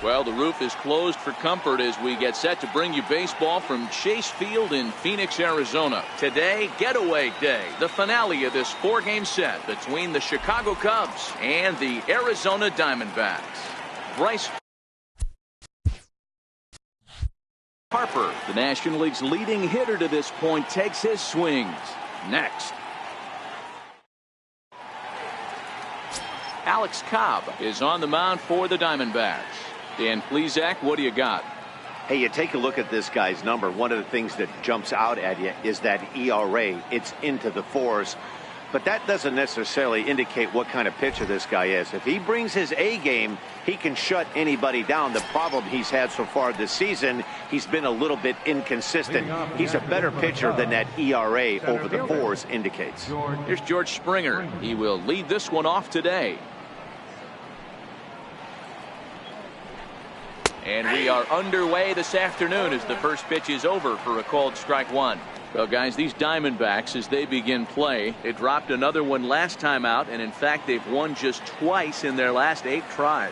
Well, the roof is closed for comfort as we get set to bring you baseball from Chase Field in Phoenix, Arizona. Today, Getaway Day, the finale of this 4-game set between the Chicago Cubs and the Arizona Diamondbacks. Bryce Harper, the National League's leading hitter to this point, takes his swings. Next, Alex Cobb is on the mound for the Diamondbacks. Dan Plesac, what do you got? Hey, you take a look at this guy's number. One of the things that jumps out at you is that ERA. It's into the 4s. But that doesn't necessarily indicate what kind of pitcher this guy is. If he brings his A game, he can shut anybody down. The problem he's had so far this season, he's been a little bit inconsistent. He's a better pitcher than that ERA over the 4s indicates. Here's George Springer. He will lead this one off today. And we are underway this afternoon as the first pitch is over for a called strike one. Well, guys, these Diamondbacks, as they begin play, they dropped another one last time out, and in fact, they've won just twice in their last 8 tries.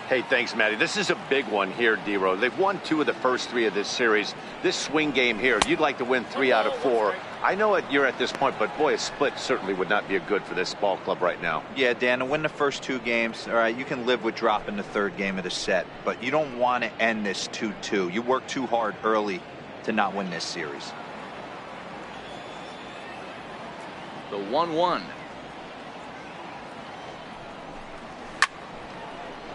Hey, thanks, Matty. This is a big one here, D-Row. They've won 2 of the first 3 of this series. This swing game here, you'd like to win 3 out of 4. I know you're at this point, but boy, a split certainly would not be good for this ball club right now. Yeah, Dan, to win the first 2 games, all right, you can live with dropping the 3rd game of the set, but you don't want to end this 2-2. You work too hard early to not win this series. The 1-1.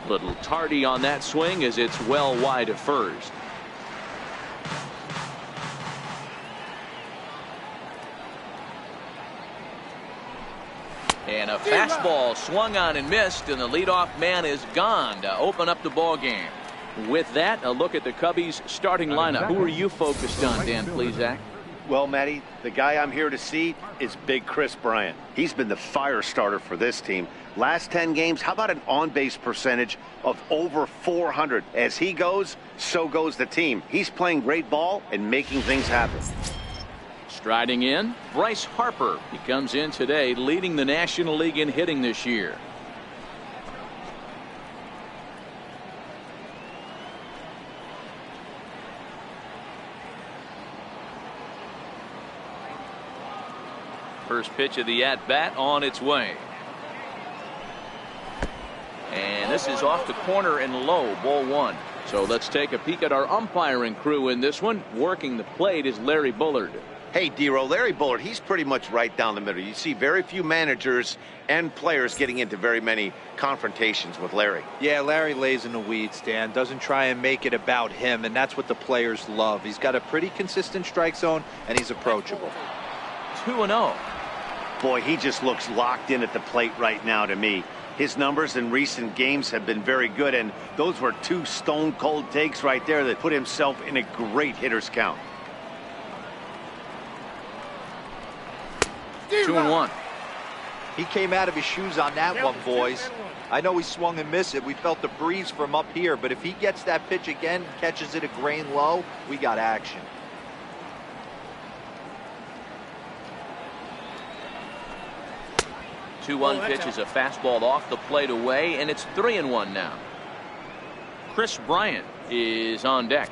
Little tardy on that swing as it's well wide of first. And a fastball swung on and missed, and the leadoff man is gone to open up the ball game. With that, a look at the Cubbies starting lineup. Who are you focused on, Dan Plesac? Well, Matty, the guy I'm here to see is Big Chris Bryant. He's been the fire starter for this team. Last 10 games, how about an on-base percentage of over 400? As he goes, so goes the team. He's playing great ball and making things happen. Striding in, Bryce Harper. He comes in today leading the National League in hitting this year. First pitch of the at-bat on its way. And this is off the corner and low, ball 1. So let's take a peek at our umpiring crew in this one. Working the plate is Larry Bullard. Hey, D-Row, Larry Bullard, he's pretty much right down the middle. You see very few managers and players getting into very many confrontations with Larry. Yeah, Larry lays in the weeds, Dan. Doesn't try and make it about him, and that's what the players love. He's got a pretty consistent strike zone, and he's approachable. 2-0. Boy, he just looks locked in at the plate right now to me. His numbers in recent games have been very good, and those were 2 stone-cold takes right there that put himself in a great hitter's count. 2-1. He came out of his shoes on that one, boys. I know he swung and missed it. We felt the breeze from up here, but if he gets that pitch again, catches it a grain low, we got action. The 2-1 pitch is a fastball off the plate away, and it's 3-1 now. Chris Bryant is on deck.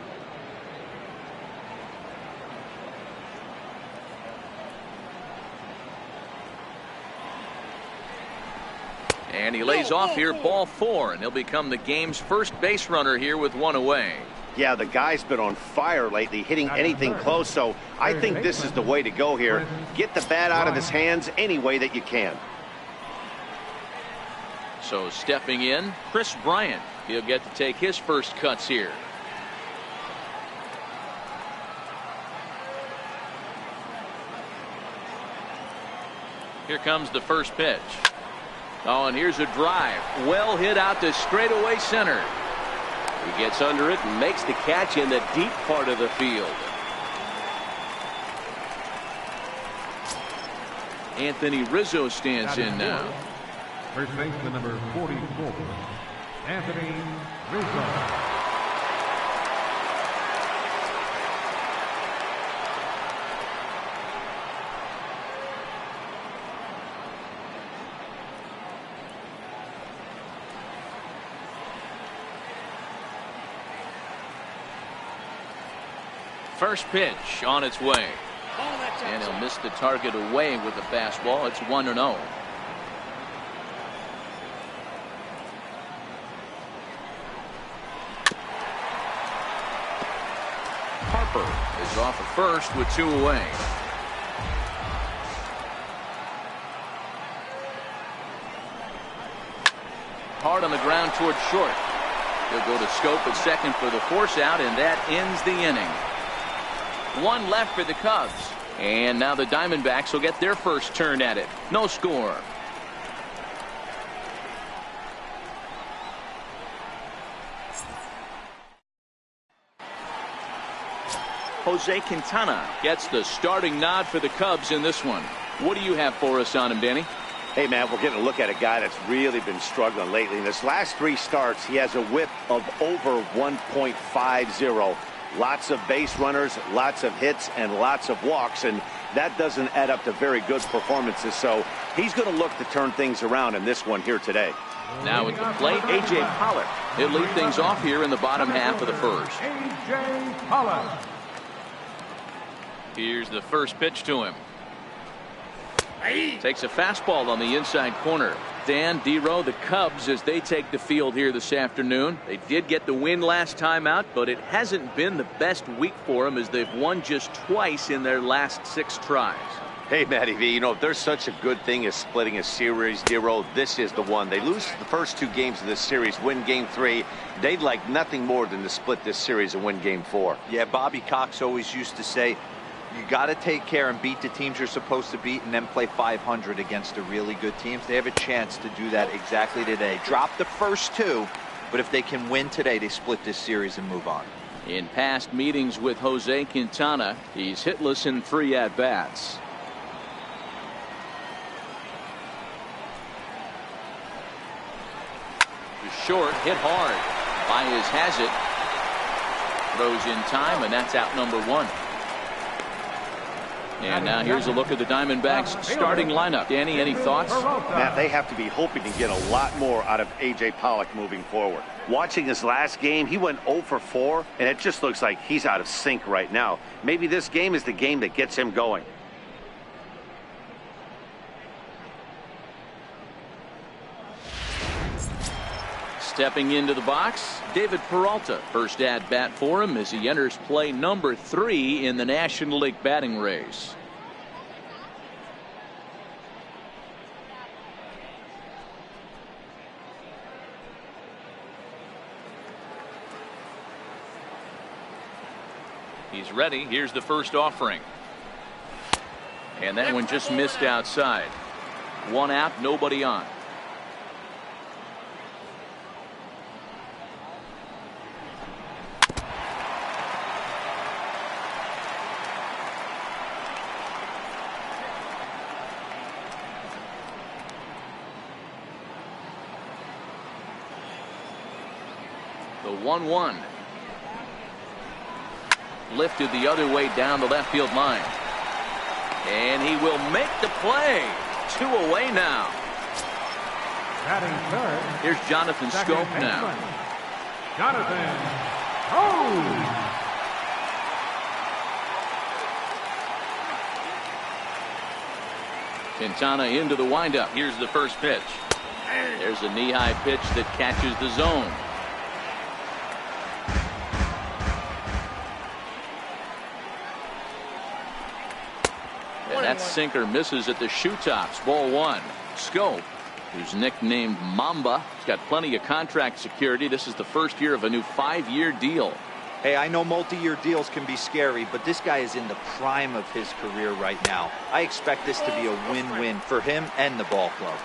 And he lays off here, ball 4, and he'll become the game's first base runner here with 1 away. Yeah, the guy's been on fire lately, hitting anything close, so I think this is the way to go here. Get the bat out of his hands any way that you can. So stepping in, Chris Bryant. He'll get to take his first cuts here. Here comes the first pitch. Oh, and here's a drive. Well hit out to straightaway center. He gets under it and makes the catch in the deep part of the field. Anthony Rizzo stands in now. First baseman number 44, Anthony Rizzo. First pitch on its way. And he'll miss the target away with the fastball. It's 1-0. Harper is off at first with 2 away. Hard on the ground towards short. He'll go to Scope at second for the force out, and that ends the inning. 1 left for the Cubs. And now the Diamondbacks will get their first turn at it. No score. Jose Quintana gets the starting nod for the Cubs in this one. What do you have for us on him, Danny? Hey, man, we're getting a look at a guy that's really been struggling lately. In his last 3 starts, he has a whip of over 1.50. Lots of base runners, lots of hits, and lots of walks, and that doesn't add up to very good performances. So he's going to look to turn things around in this one here today. Now at the plate, A.J. Pollock. He'll lead things off here in the bottom half of the first. A.J. Pollock. Here's the first pitch to him. Takes a fastball on the inside corner. Dan, D-Row, the Cubs, as they take the field here this afternoon. They did get the win last time out, but it hasn't been the best week for them as they've won just twice in their last 6 tries. Hey, Matty V, you know, if there's such a good thing as splitting a series, D-Row, this is the one. They lose the first 2 games of this series, win game 3. They'd like nothing more than to split this series and win game 4. Yeah, Bobby Cox always used to say, you got to take care and beat the teams you're supposed to beat and then play 500 against the really good teams. They have a chance to do that exactly today. Drop the first 2, but if they can win today, they split this series and move on. In past meetings with Jose Quintana, he's hitless in 3 at-bats. Short, hit hard. Baez has it. Throws in time, and that's out number 1. And now here's a look at the Diamondbacks starting lineup. Danny, any thoughts? Matt, they have to be hoping to get a lot more out of A.J. Pollock moving forward. Watching his last game, he went 0 for 4, and it just looks like he's out of sync right now. Maybe this game is the game that gets him going. Stepping into the box, David Peralta. First at bat for him as he enters play number 3 in the National League batting race. He's ready. Here's the first offering. And that one just missed outside. 1 out, nobody on. The 1-1. Lifted the other way down the left field line. And he will make the play. 2 away now. Batting third. Here's Jonathan Scope now. Jonathan. Oh! Quintana into the windup. Here's the first pitch. There's a knee-high pitch that catches the zone. And that sinker misses at the shoe tops. Ball 1. Scope, who's nicknamed Mamba, he's got plenty of contract security. This is the first year of a new 5-year deal. Hey, I know multi-year deals can be scary, but this guy is in the prime of his career right now. I expect this to be a win-win for him and the ball club.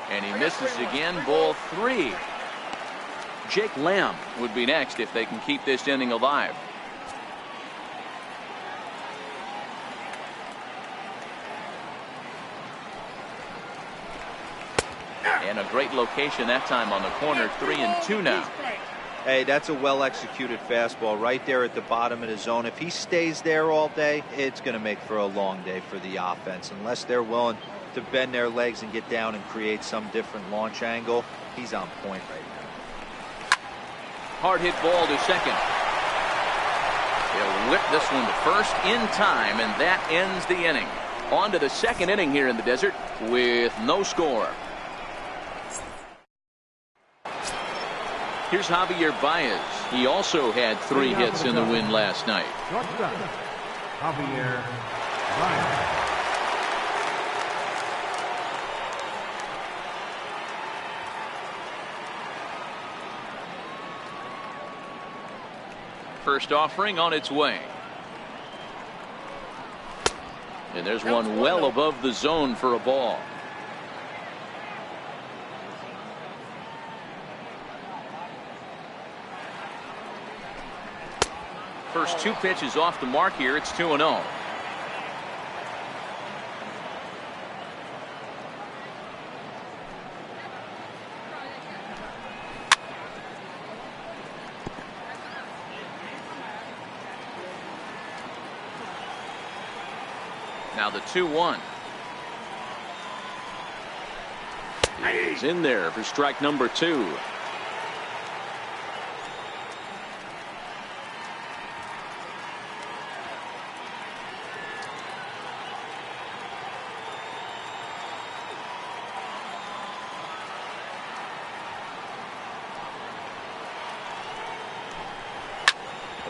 And he misses again. Ball 3. Jake Lamb would be next if they can keep this inning alive. And a great location that time on the corner. 3-2 now. Hey, that's a well-executed fastball right there at the bottom of the zone. If he stays there all day, it's going to make for a long day for the offense. Unless they're willing to bend their legs and get down and create some different launch angle, he's on point right now. Hard hit ball to second. He'll whip this one to first in time, and that ends the inning. On to the second inning here in the desert with no score. Here's Javier Baez. He also had 3 hits in the win last night. Shortstop, Javier Baez. First offering on its way. And there's one well above the zone for a ball. First 2 pitches off the mark here. It's 2-0. Now the 2-1. He's in there for strike number 2.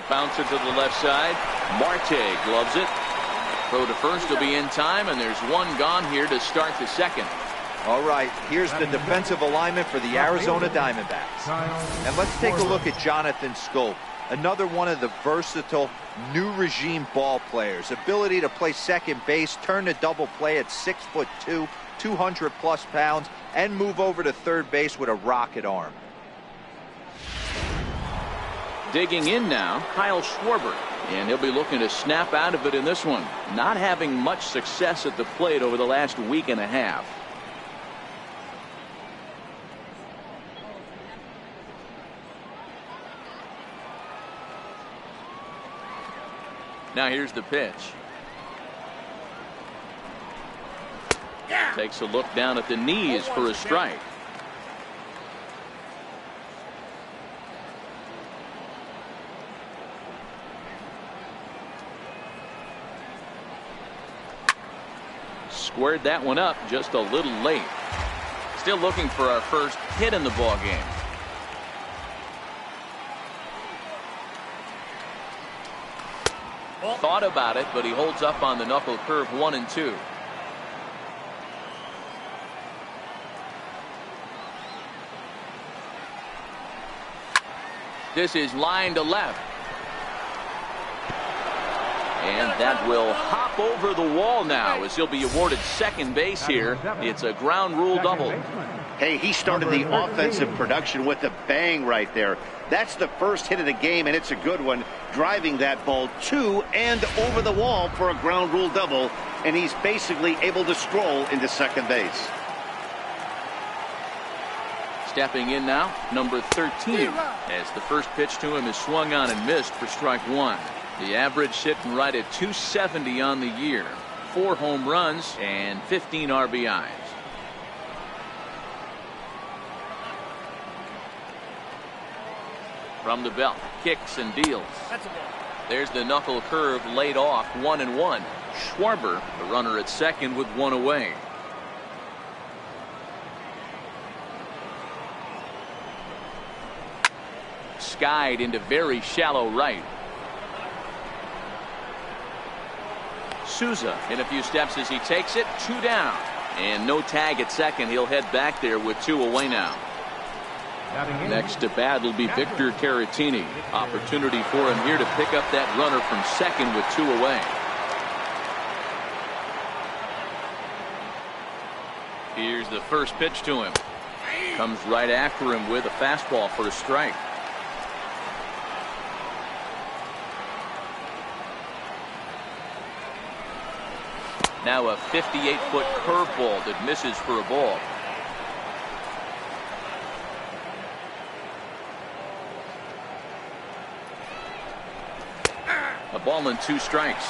Bouncer to the left side. Marte gloves it. Throw to first will be in time, and there's one gone here to start the second. All right, here's the defensive alignment for the Arizona Diamondbacks. And let's take a look at Jonathan Schoop, another one of the versatile new regime ball players. Ability to play second base, turn to double play at 6'2", 200+ pounds, and move over to third base with a rocket arm. Digging in now, Kyle Schwarber, and he'll be looking to snap out of it in this one. Not having much success at the plate over the last week and a half. Now here's the pitch. Takes a look down at the knees for a strike. Squared that one up just a little late. Still looking for our first hit in the ball game. Thought about it, but he holds up on the knuckle curve 1-2. This is line to left. And that will hop over the wall now as he'll be awarded second base here. It's a ground rule double. Hey, he started the offensive production with a bang right there. That's the first hit of the game, and it's a good one. Driving that ball to and over the wall for a ground rule double, and he's basically able to stroll into second base. Stepping in now, number 13, as the first pitch to him is swung on and missed for strike 1. The average sitting right at 270 on the year. 4 home runs and 15 RBIs. From the belt, kicks and deals. There's the knuckle curve laid off, 1-1. Schwarber, the runner at second with 1 away. Skied into very shallow right. Souza in a few steps as he takes it. 2 down. And no tag at second. He'll head back there with 2 away now. Next to bat will be Victor Caratini. Opportunity for him here to pick up that runner from second with 2 away. Here's the first pitch to him. Comes right after him with a fastball for a strike. Now a 58-foot curveball that misses for a ball. Ball and 2 strikes.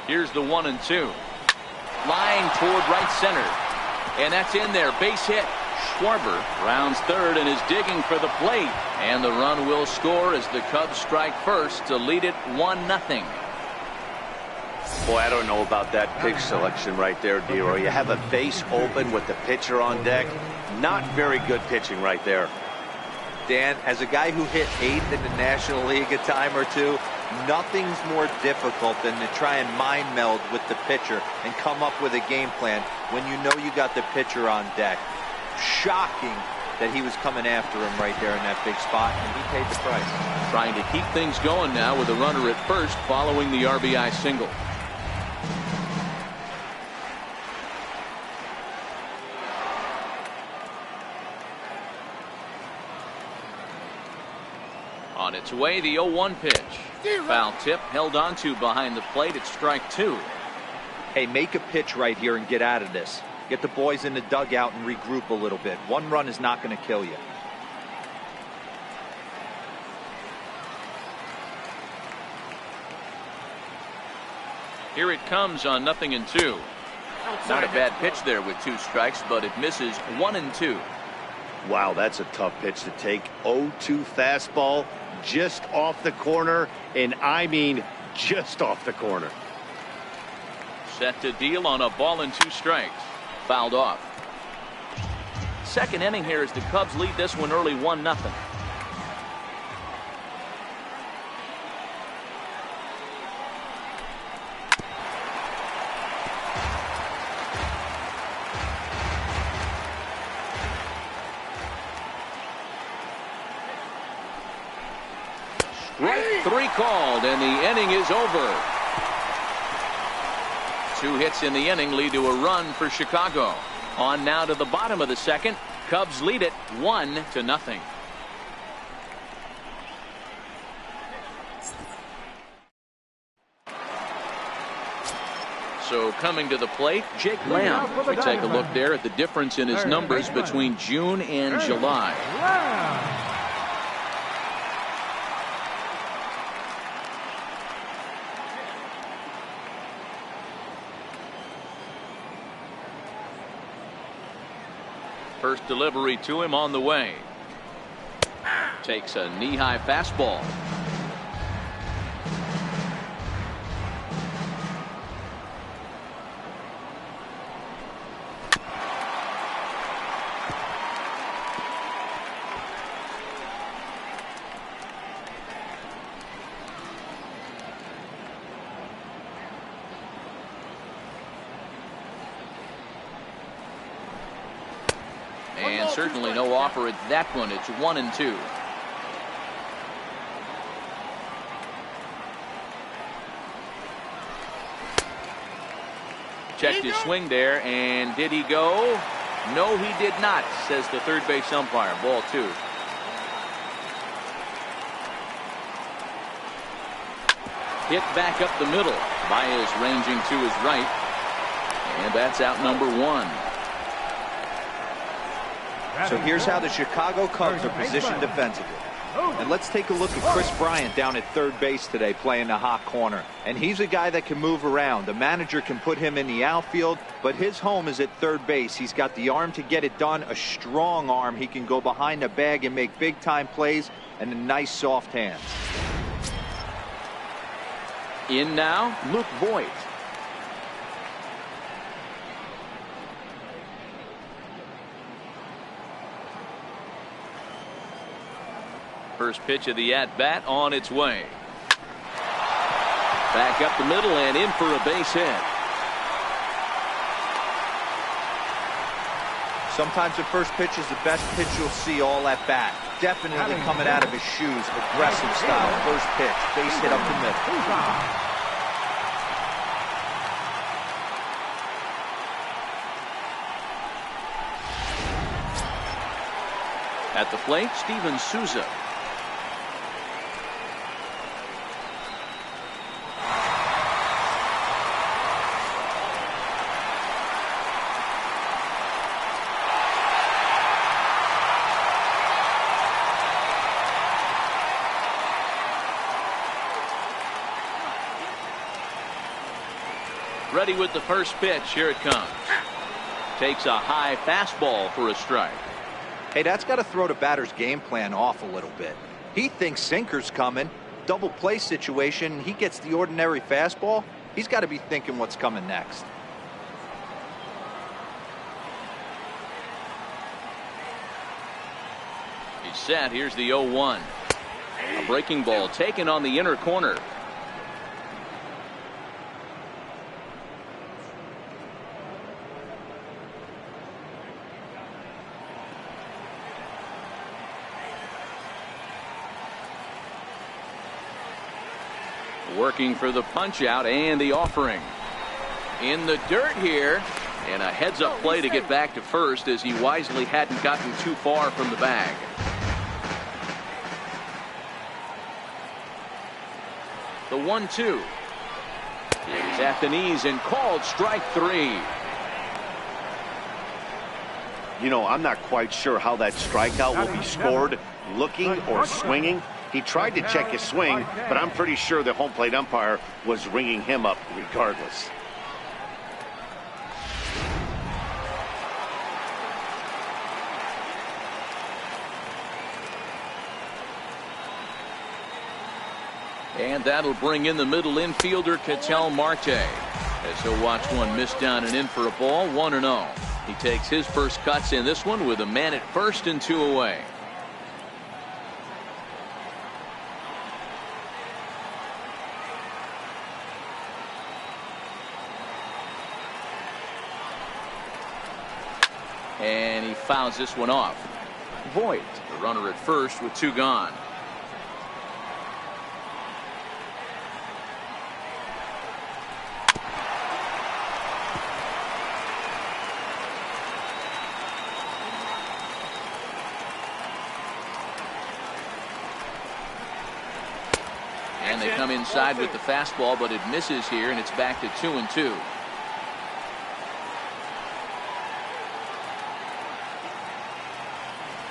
Here's the 1-2. Line toward right center. And that's in there. Base hit. Schwarber rounds third and is digging for the plate. And the run will score as the Cubs strike first to lead it 1-0. Boy, I don't know about that pitch selection right there, D-Roy. You have a base open with the pitcher on deck. Not very good pitching right there. Dan, as a guy who hit 8th in the National League a time or two, nothing's more difficult than to try and mind meld with the pitcher and come up with a game plan when you know you got the pitcher on deck. Shocking that he was coming after him right there in that big spot, and he paid the price. Trying to keep things going now with a runner at first following the RBI single. On its way, the 0-1 pitch. Foul tip held onto behind the plate at strike 2. Hey, make a pitch right here and get out of this. Get the boys in the dugout and regroup a little bit. One run is not going to kill you. Here it comes on 0-2. Not a bad pitch there with 2 strikes, but it misses 1-2. Wow, that's a tough pitch to take. 0-2 fastball just off the corner, and I mean just off the corner. Set to deal on a ball and 2 strikes. Fouled off. Second inning here as the Cubs lead this one early 1-0. Strike 3 called, and the inning is over. 2 hits in the inning lead to a run for Chicago. On now to the bottom of the second. Cubs lead it 1-0. So coming to the plate, Jake Lamb. We take a look there at the difference in his numbers between June and July. First delivery to him on the way. Takes a knee-high fastball. And certainly no offer at that one. It's 1-2. Checked his swing there, and did he go? No, he did not, says the third base umpire. Ball 2. Hit back up the middle. Baez ranging to his right. And that's out number 1. So here's how the Chicago Cubs are positioned defensively. And let's take a look at Chris Bryant down at third base today playing the hot corner. And he's a guy that can move around. The manager can put him in the outfield, but his home is at third base. He's got the arm to get it done, a strong arm. He can go behind the bag and make big-time plays, and a nice soft hands. In now, Luke Voigt. First pitch of the at-bat on its way. Back up the middle and in for a base hit. Sometimes the first pitch is the best pitch you'll see all at bat. Definitely coming out of his shoes. Aggressive style. First pitch. Base hit up the middle. At the plate, Steven Souza. Ready with the first pitch. Here it comes. Takes a high fastball for a strike. Hey, that's got to throw the batter's game plan off a little bit. He thinks sinker's coming. Double play situation. He gets the ordinary fastball. He's got to be thinking what's coming next. He's set. Here's the 0-1. A breaking ball taken on the inner corner. Working for the punch out and the offering. In the dirt here, and a heads up play to get back to first as he wisely hadn't gotten too far from the bag. The 1-2 is at the knees and called strike 3. You know, I'm not quite sure how that strikeout will be scored, looking or swinging. He tried to check his swing, but I'm pretty sure the home plate umpire was ringing him up regardless. And that'll bring in the middle infielder, Ketel Marte, as he'll watch one miss down and in for a ball, 1-0. He takes his first cuts in this one with a man at first and 2 away. And he fouls this one off. Voit, the runner at first with 2 gone. And they come inside with the fastball, but it misses here, and it's back to 2-2.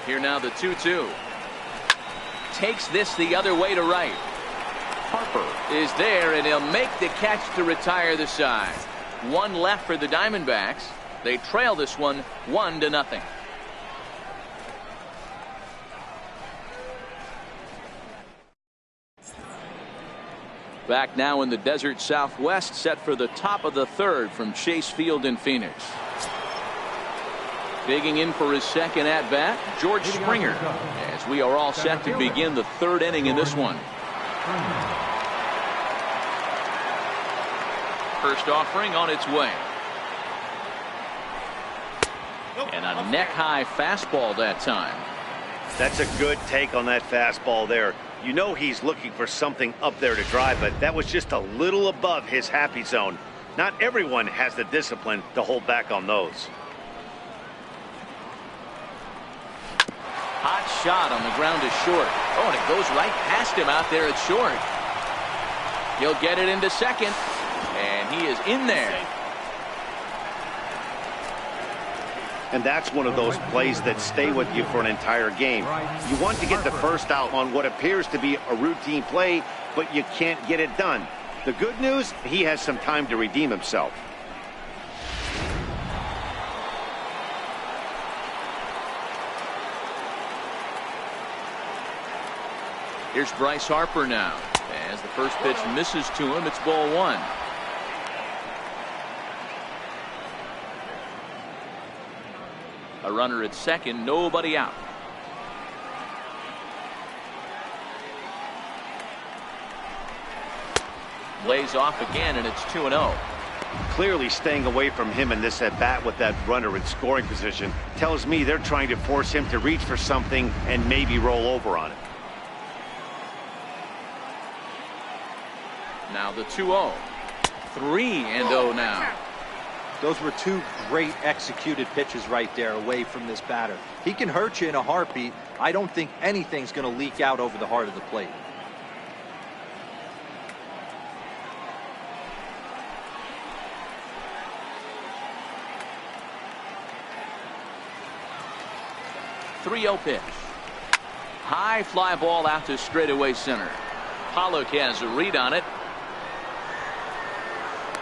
Here now the 2-2. Takes this the other way to right. Harper is there, and he'll make the catch to retire the side. 1 left for the Diamondbacks. They trail this one 1-0. Back now in the desert Southwest, set for the top of the 3rd from Chase Field in Phoenix. Digging in for his second at-bat, George Springer, as we are all set to begin the 3rd inning in this one. First offering on its way. And a neck-high fastball that time. That's a good take on that fastball there. You know he's looking for something up there to drive, but that was just a little above his happy zone. Not everyone has the discipline to hold back on those. Hot shot on the ground to short. Oh, and it goes right past him out there at short. He'll get it into second, and he is in there. And that's one of those plays that stay with you for an entire game. You want to get the first out on what appears to be a routine play, but you can't get it done. The good news, he has some time to redeem himself. Here's Bryce Harper now. As the first pitch misses to him, it's ball 1. A runner at second, nobody out. Lays off again, and it's 2-0. Clearly staying away from him in this at-bat with that runner in scoring position tells me they're trying to force him to reach for something and maybe roll over on it. Now the 2-0. 3-0 now. Those were 2 great executed pitches right there away from this batter. He can hurt you in a heartbeat. I don't think anything's going to leak out over the heart of the plate. .30 pitch. High fly ball out to straightaway center. Pollock has a read on it.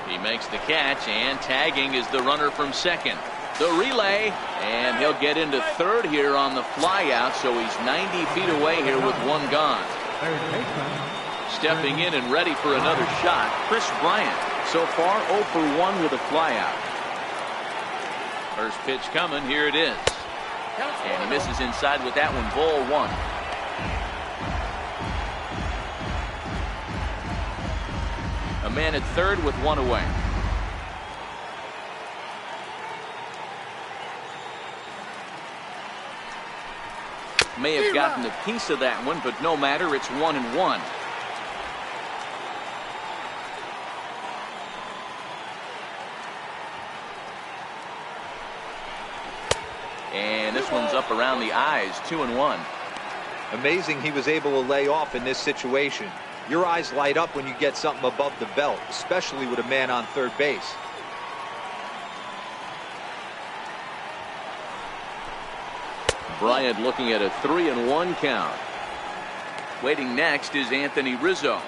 He makes the catch, and tagging is the runner from second. The relay, and he'll get into third here on the flyout, so he's 90 feet away here with one gone. Stepping in and ready for another shot, Chris Bryant. So far 0 for 1 with a flyout. First pitch coming, here it is. And he misses inside with that one, ball 1. A man at third with one away. May have gotten a piece of that one, but no matter, it's 1-1. And this one's up around the eyes, 2-1. Amazing he was able to lay off in this situation. Your eyes light up when you get something above the belt, especially with a man on third base. Bryant looking at a 3-1 count. Waiting next is Anthony Rizzo.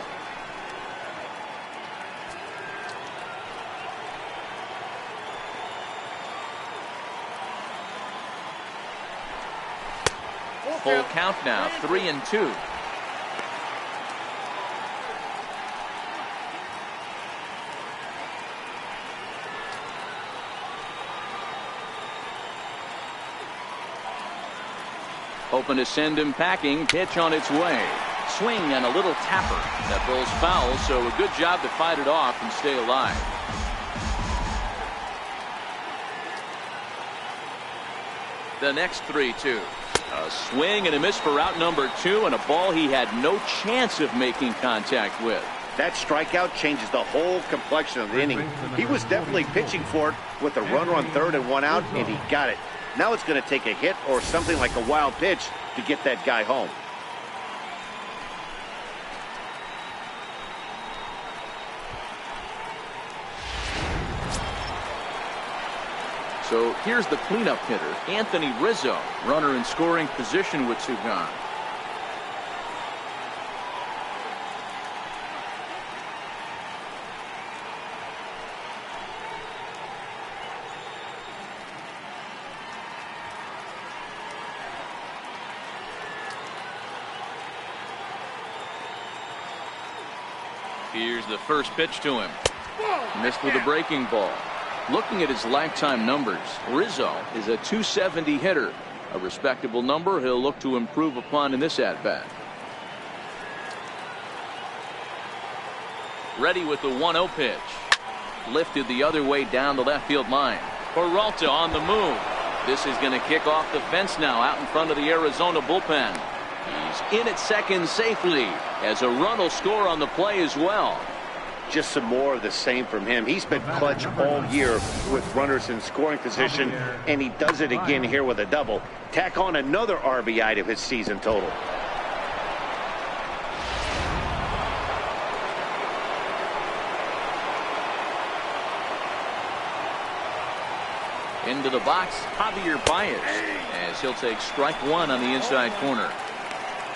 Full count now, 3-2. Hoping to send him packing. Pitch on its way. Swing and a little tapper. That ball's foul, so a good job to fight it off and stay alive. The next 3-2. A swing and a miss for out number 2, and a ball he had no chance of making contact with. That strikeout changes the whole complexion of the inning. He was definitely pitching for it with a runner on third and one out, and he got it. Now it's going to take a hit or something like a wild pitch to get that guy home. So here's the cleanup hitter, Anthony Rizzo, runner in scoring position with 2 gone. Here's the first pitch to him. Missed with a breaking ball. Looking at his lifetime numbers, Rizzo is a .270 hitter. A respectable number he'll look to improve upon in this at-bat. Ready with the 1-0 pitch. Lifted the other way down the left field line. Peralta on the move. This is going to kick off the fence now out in front of the Arizona bullpen. He's in at second safely as a run will score on the play as well. Just some more of the same from him. He's been clutch all year with runners in scoring position, and he does it again here with a double. Tack on another RBI to his season total. Into the box, Javier Baez, as he'll take strike 1 on the inside corner.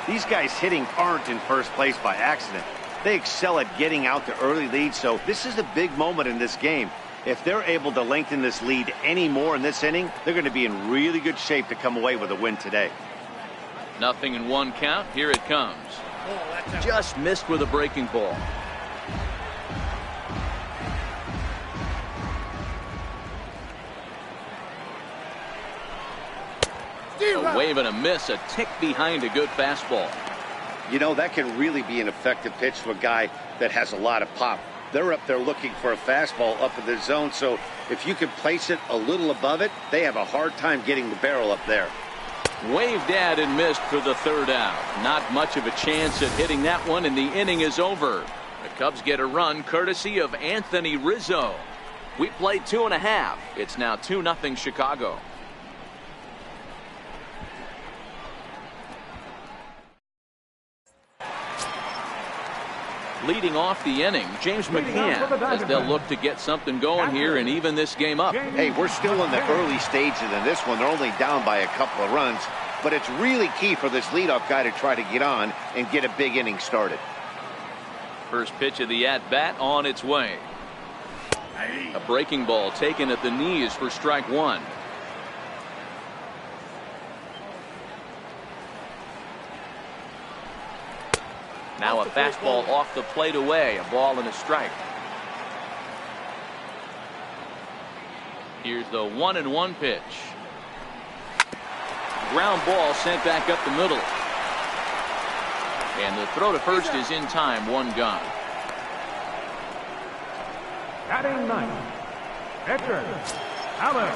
These guys hitting aren't in first place by accident. They excel at getting out to early leads, so this is a big moment in this game. If they're able to lengthen this lead any more in this inning, they're going to be in really good shape to come away with a win today. 0-1 count. Here it comes. Just missed with a breaking ball. A wave and a miss, a tick behind a good fastball. You know, that can really be an effective pitch to a guy that has a lot of pop. They're up there looking for a fastball up in the zone, so if you can place it a little above it, they have a hard time getting the barrel up there. Waved at and missed for the third out. Not much of a chance at hitting that one, and the inning is over. The Cubs get a run courtesy of Anthony Rizzo. We played 2.5. It's now 2-0 Chicago. Leading off the inning, James McCann, as they'll look to get something going here and even this game up. Hey, we're still in the early stages in this one. They're only down by a couple of runs, but it's really key for this leadoff guy to try to get on and get a big inning started. First pitch of the at-bat on its way. A breaking ball taken at the knees for strike one. Now a fastball off the plate away. A ball and a strike. Here's the 1-1 pitch. Ground ball sent back up the middle. And the throw to first is in time. One gone. Batting ninth, pitcher, Alex.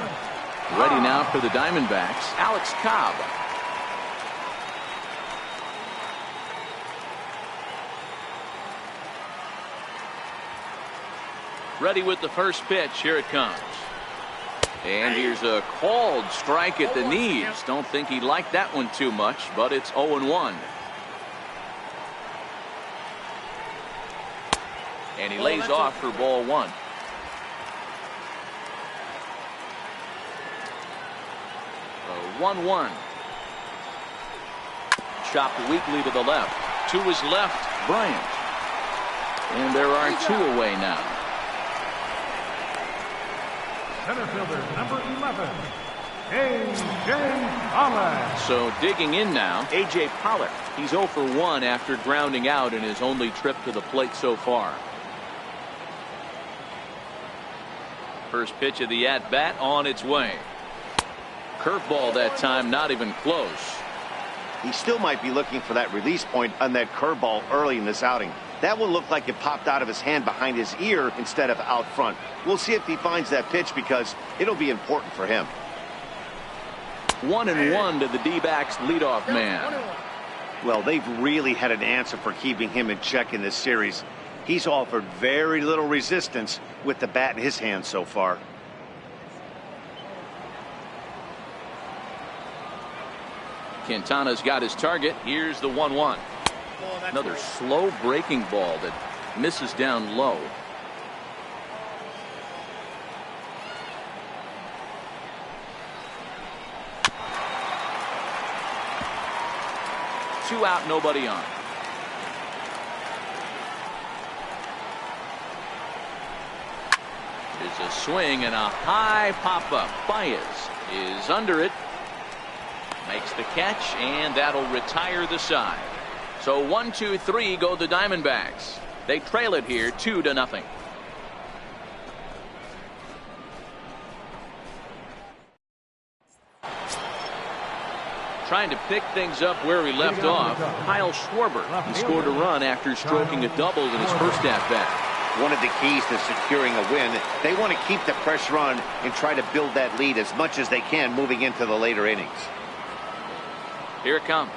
Ready now for the Diamondbacks, Alex Cobb. Ready with the first pitch. Here it comes. And here's a called strike at the knees. Don't think he liked that one too much, but it's 0-1. And he lays off for ball one. A 1-1. Chopped weakly to the left. To his left, Bryant. And there are two away now. Center fielder, number 11, A.J. Pollard. So digging in now, A.J. Pollard. He's 0 for 1 after grounding out in his only trip to the plate so far. First pitch of the at-bat on its way. Curveball that time, not even close. He still might be looking for that release point on that curveball early in this outing. That one looked like it popped out of his hand behind his ear instead of out front. We'll see if he finds that pitch because it'll be important for him. 1-1 to the D-backs leadoff man. Well, they've really had an answer for keeping him in check in this series. He's offered very little resistance with the bat in his hand so far. Quintana's got his target. Here's the 1-1. Another slow breaking ball that misses down low. Two out, nobody on. There's a swing and a high pop-up. Baez is under it. Makes the catch, and that'll retire the side. So 1-2-3 go the Diamondbacks. They trail it here 2-0. Trying to pick things up where he left off, Kyle Schwarber. He scored a run after stroking a double in his first at-bat. One of the keys to securing a win, they want to keep the pressure on and try to build that lead as much as they can moving into the later innings. Here it comes.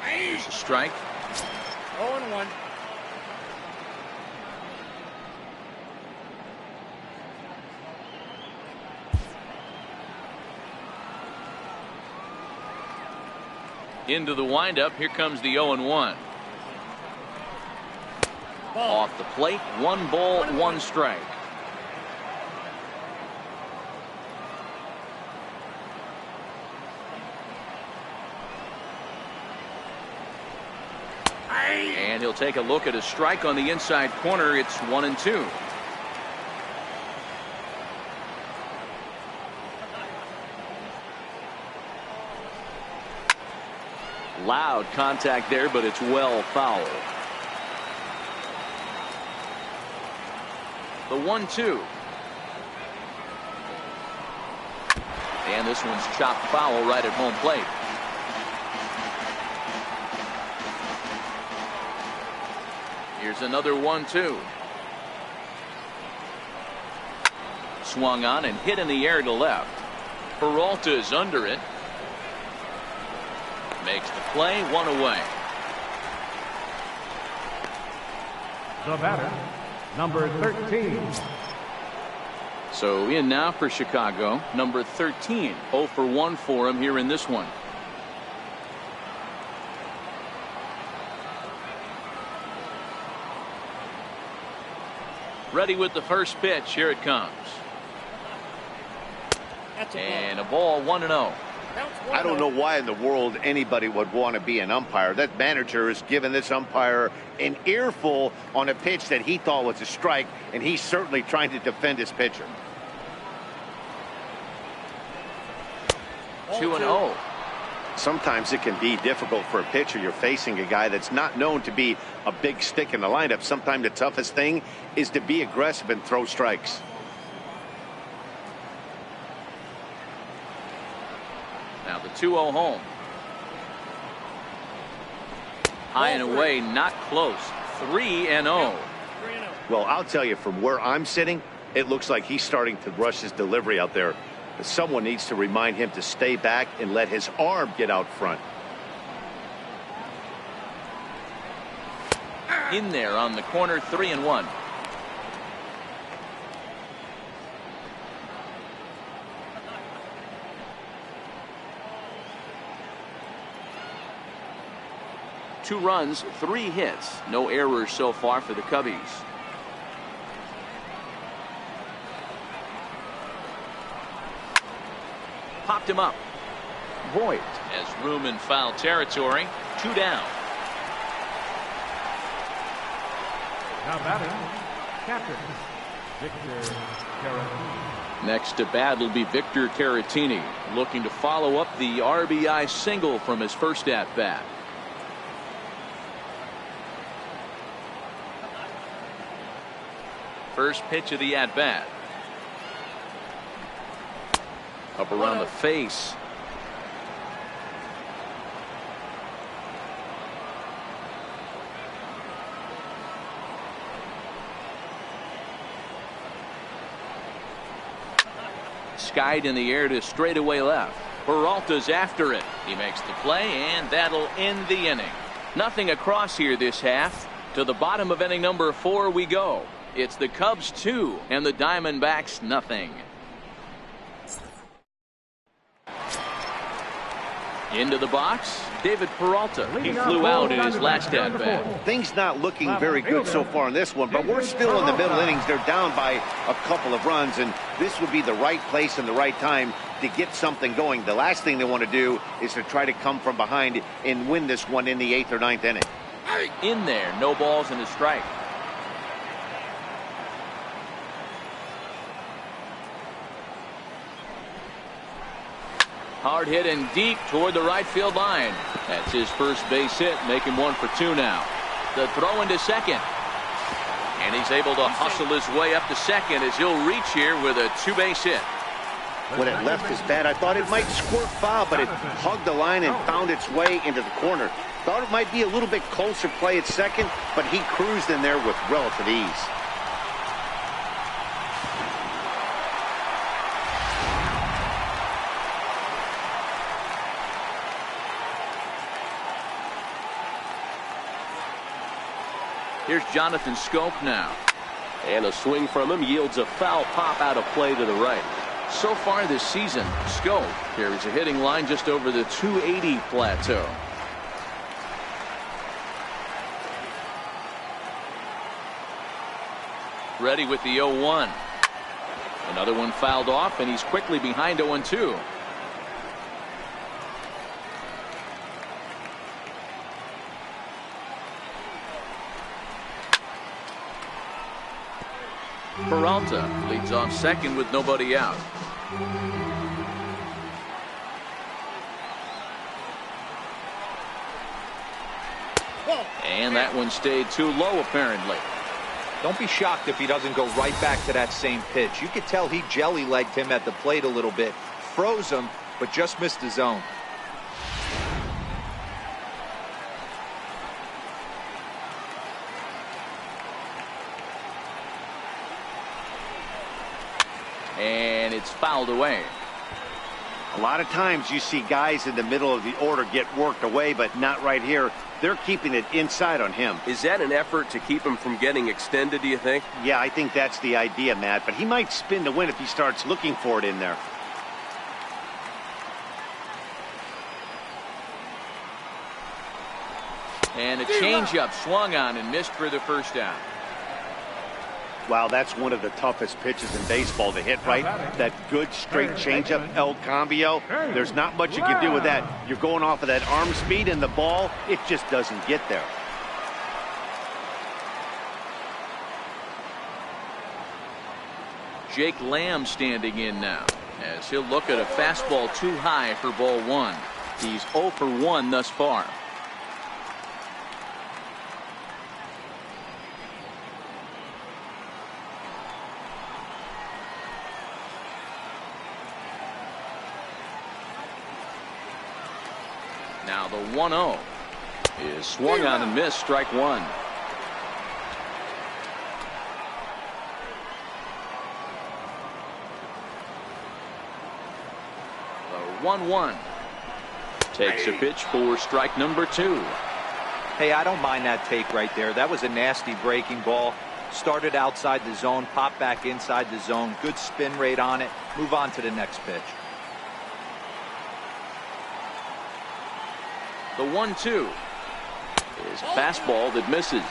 Here's a strike. 0-1. Into the windup. Here comes the 0-1. Off the plate. 1 ball, 1 strike. And he'll take a look at a strike on the inside corner. It's 1-2. Loud contact there, but it's well fouled. The 1-2. And this one's chopped foul right at home plate. Here's another 1-2. Swung on and hit in the air to left. Peralta's under it. Makes the play, 1 away. The batter, number 13. So in now for Chicago, number 13. 0 for 1 for him here in this one. Ready with the first pitch. Here it comes. And a ball, 1-0. I don't know why in the world anybody would want to be an umpire. That manager has given this umpire an earful on a pitch that he thought was a strike, and he's certainly trying to defend his pitcher. 2-0. Sometimes it can be difficult for a pitcher. You're facing a guy that's not known to be a big stick in the lineup. Sometimes the toughest thing is to be aggressive and throw strikes. Now the 2-0 home. High and away, not close. 3-0. Well, I'll tell you, from where I'm sitting, it looks like he's starting to rush his delivery out there. Someone needs to remind him to stay back and let his arm get out front. In there on the corner, 3-1. Two runs, 3 hits, no errors so far for the Cubbies. Popped him up. Voigt has room in foul territory. 2 down. Now batting, captain Victor Caratini. Next to bat will be Victor Caratini, looking to follow up the RBI single from his first at bat. First pitch of the at bat. Up around the face. Skied in the air to straightaway left. Peralta's after it. He makes the play, and that'll end the inning. Nothing across here this half. To the bottom of inning number 4 we go. It's the Cubs 2 and the Diamondbacks nothing. Into the box, David Peralta. He flew out in his last at bat. Things not looking very good so far in this one, but we're still in the middle innings. They're down by a couple of runs, and this would be the right place and the right time to get something going. The last thing they want to do is to try to come from behind and win this one in the 8th or 9th inning. In there, no balls and a strike. Hard hit and deep toward the right field line. That's his first base hit, making 1 for 2 now. The throw into second. And he's able to hustle his way up to second as he'll reach here with a 2-base hit. When it left his bat, I thought it might squirt foul, but it hugged the line and found its way into the corner. Thought it might be a little bit closer play at second, but he cruised in there with relative ease. Here's Jonathan Scope now. And a swing from him yields a foul pop out of play to the right. So far this season, Scope carries a hitting line just over the 280 plateau. Ready with the 0-1. Another one fouled off, and he's quickly behind 0-2. Peralta leads off second with nobody out. And that one stayed too low, apparently. Don't be shocked if he doesn't go right back to that same pitch. You could tell he jelly-legged him at the plate a little bit. Froze him, but just missed the zone. And it's fouled away. A lot of times you see guys in the middle of the order get worked away, but not right here. They're keeping it inside on him. Is that an effort to keep him from getting extended, do you think? Yeah, I think that's the idea, Matt, but he might spin to win if he starts looking for it in there. And a changeup swung on and missed for the first down. Wow, that's one of the toughest pitches in baseball to hit, right? That good straight changeup, El Cambio. There's not much you can do with that. You're going off of that arm speed, and the ball, it just doesn't get there. Jake Lamb standing in now, as he'll look at a fastball too high for ball one. He's 0 for 1 thus far. Now the 1-0 is swung on and missed, strike one. The 1-1 takes a pitch for strike number 2. Hey, I don't mind that take right there. That was a nasty breaking ball. Started outside the zone, popped back inside the zone. Good spin rate on it. Move on to the next pitch. The 1-2 is a fastball that misses.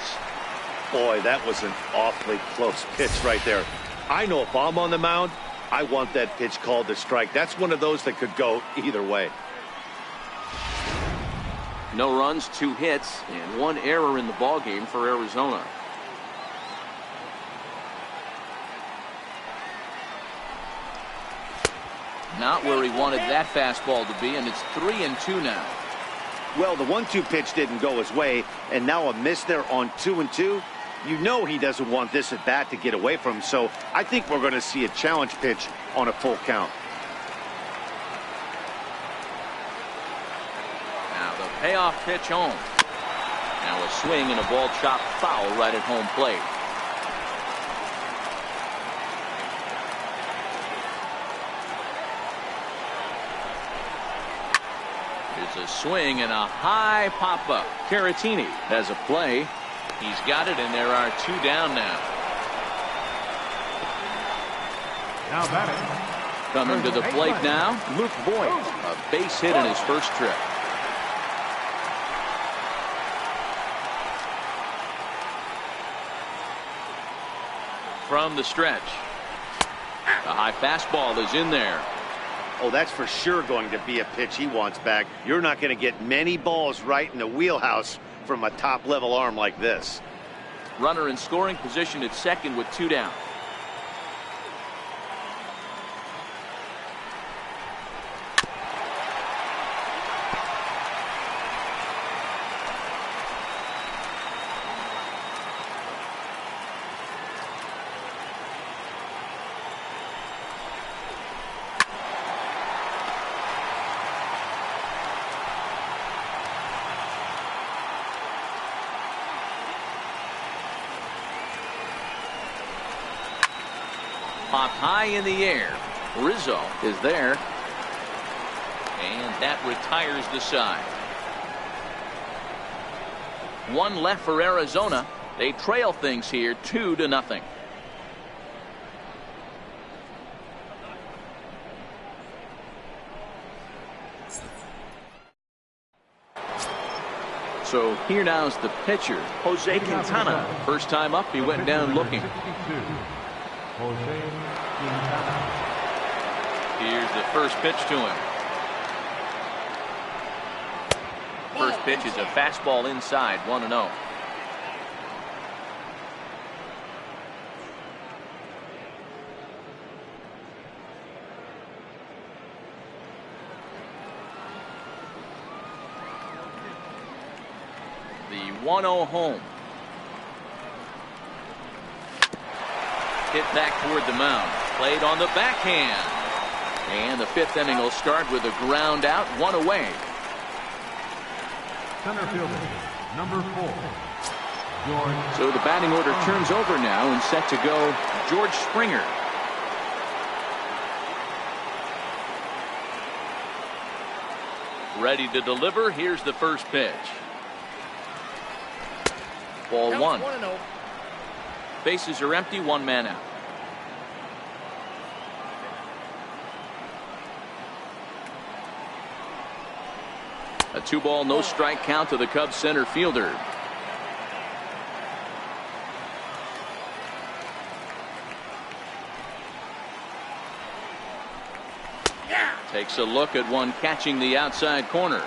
Boy, that was an awfully close pitch right there. I know if I'm on the mound, I want that pitch called a strike. That's one of those that could go either way. No runs, 2 hits, and 1 error in the ballgame for Arizona. Not where he wanted that fastball to be, and it's 3-2 now. Well, the 1-2 pitch didn't go his way, and now a miss there on 2-2. You know he doesn't want this at bat to get away from him, so I think we're going to see a challenge pitch on a full count. Now the payoff pitch home. Now a swing and a ball chopped foul right at home plate. There's a swing and a high pop-up. Caratini has a play. He's got it, and there are 2 down now. Now batting. Coming to the plate now, Luke Voigt. A base hit in his first trip. From the stretch. A high fastball is in there. Oh, that's for sure going to be a pitch he wants back. You're not going to get many balls right in the wheelhouse from a top-level arm like this. Runner in scoring position at second with 2 down. Popped high in the air. Rizzo is there. And that retires the side. 1 left for Arizona. They trail things here 2-0. So here now's the pitcher, Jose Quintana. First time up, he went down looking. Here's the first pitch to him. First pitch is a fastball inside, 1-0. The 1-0 home. Hit back toward the mound. Played on the backhand. And the 5th inning will start with a ground out, 1 away. Center fielder, number 4, George. So the batting order turns over now and set to go George Springer. Ready to deliver. Here's the first pitch. Ball 1. Bases are empty, 1 man out. A 2-ball, no strike count to the Cubs center fielder. Takes a look at one catching the outside corner.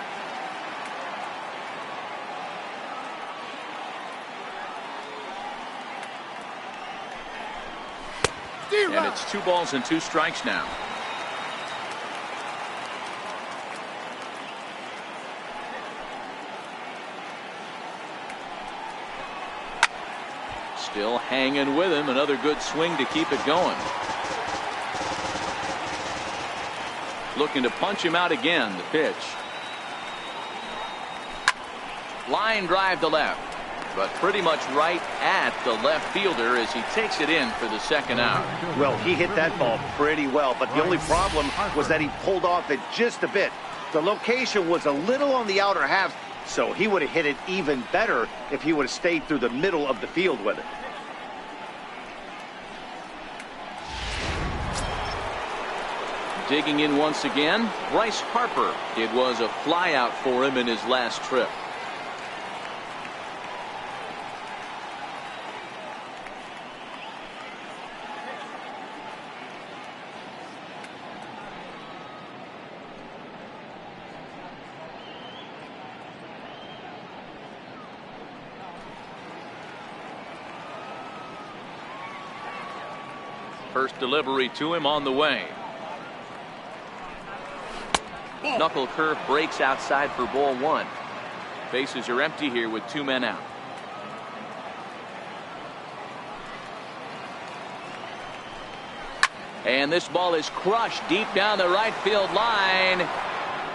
And it's 2 balls and 2 strikes now. Still hanging with him. Another good swing to keep it going. Looking to punch him out again. The pitch. Line drive to left. But pretty much right at the left fielder as he takes it in for the second out. Well, he hit that ball pretty well, but the only problem was that he pulled off it just a bit. The location was a little on the outer half, so he would have hit it even better if he would have stayed through the middle of the field with it. Digging in once again, Bryce Harper. It was a flyout for him in his last trip. First delivery to him on the way. Knuckle curve breaks outside for ball 1. Bases are empty here with 2 men out. And this ball is crushed deep down the right field line.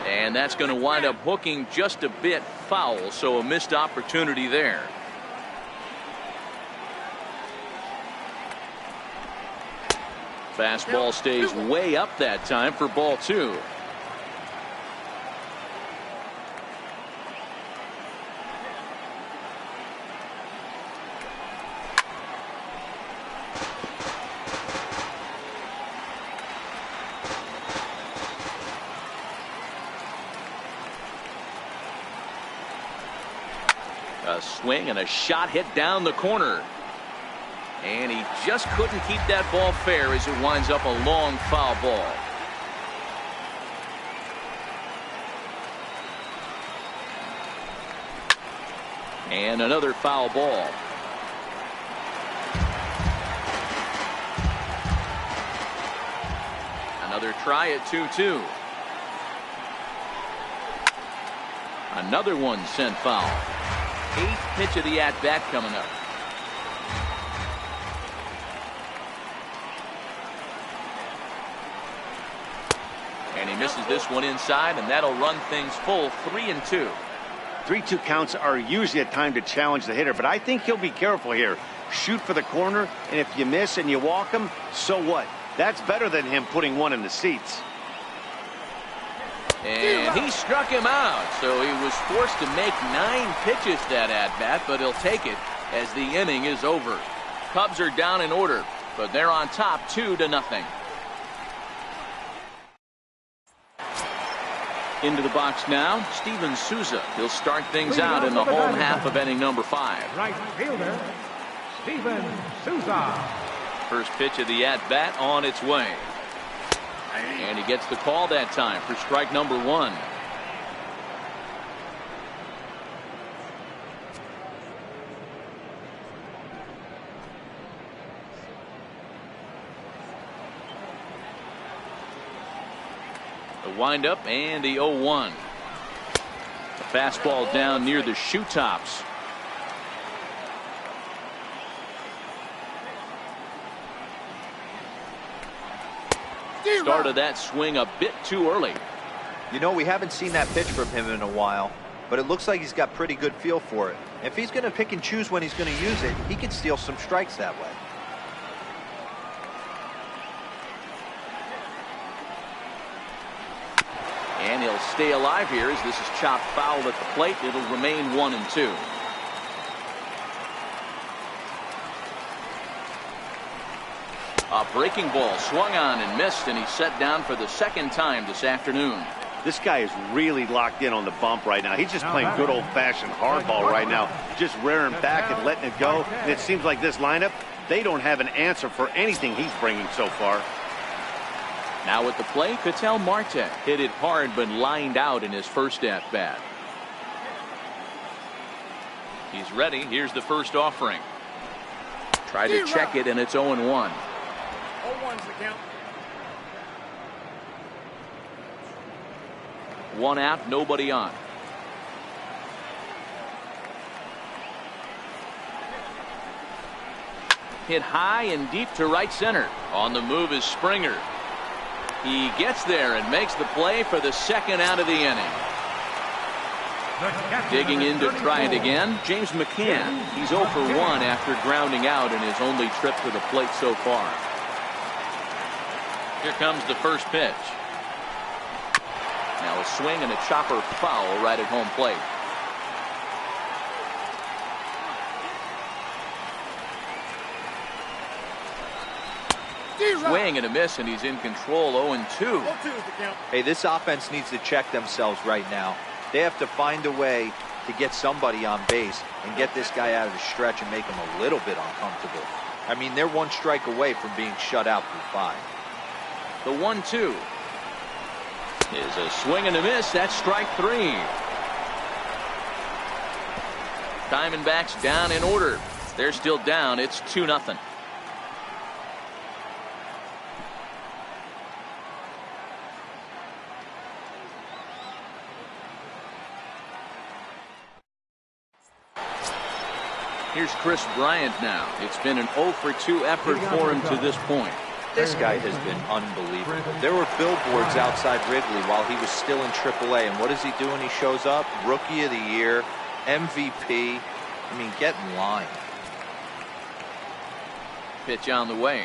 And that's going to wind up hooking just a bit foul, so a missed opportunity there. Fastball stays way up that time for ball 2. A swing and a shot hit down the corner. And he just couldn't keep that ball fair as it winds up a long foul ball. And another foul ball. Another try at 2-2. Another one sent foul. 8th pitch of the at-bat coming up. And he misses this one inside, and that'll run things full 3-2. 3-2 counts are usually a time to challenge the hitter, but I think he'll be careful here. Shoot for the corner, and if you miss and you walk him, so what? That's better than him putting one in the seats. And he struck him out, so he was forced to make 9 pitches that at-bat, but he'll take it as the inning is over. Cubs are down in order, but they're on top 2-0. Into the box now, Steven Souza. He'll start things out in the home half of inning number 5. Right fielder, Steven Souza. First pitch of the at-bat on its way. And he gets the call that time for strike number 1. The windup and the 0-1. The fastball down near the shoe tops. Started that swing a bit too early. You know, we haven't seen that pitch from him in a while, but it looks like he's got pretty good feel for it. If he's going to pick and choose when he's going to use it, he can steal some strikes that way. And he'll stay alive here as this is chopped foul at the plate. It'll remain 1-2. A breaking ball swung on and missed, and he's set down for the second time this afternoon. This guy is really locked in on the bump right now. He's just playing good old-fashioned hardball right now, just rearing back and letting it go. And it seems like this lineup, they don't have an answer for anything he's bringing so far. Now at the plate, Ketel Marte hit it hard but lined out in his first at bat. He's ready. Here's the first offering. Try to check it, and it's 0-1. 0-1's the count. 1 out, nobody on. Hit high and deep to right center. On the move is Springer. He gets there and makes the play for the second out of the inning. Digging in to try it again, James McCann. He's 0 for 1 after grounding out in his only trip to the plate so far. Here comes the first pitch. Now a swing and a chopper foul right at home plate. Swing and a miss, and he's in control. 0-2. Hey, this offense needs to check themselves right now. They have to find a way to get somebody on base and get this guy out of the stretch and make him a little bit uncomfortable. I mean, they're 1 strike away from being shut out through 5. The 1-2 is a swing and a miss. That's strike 3. Diamondbacks down in order. They're still down. It's 2-0. Here's Chris Bryant now. It's been an 0 for 2 effort for him to this point. This guy has been unbelievable. There were billboards outside Wrigley while he was still in AAA, and what does he do when he shows up? Rookie of the Year, MVP. I mean, get in line. Pitch on the way.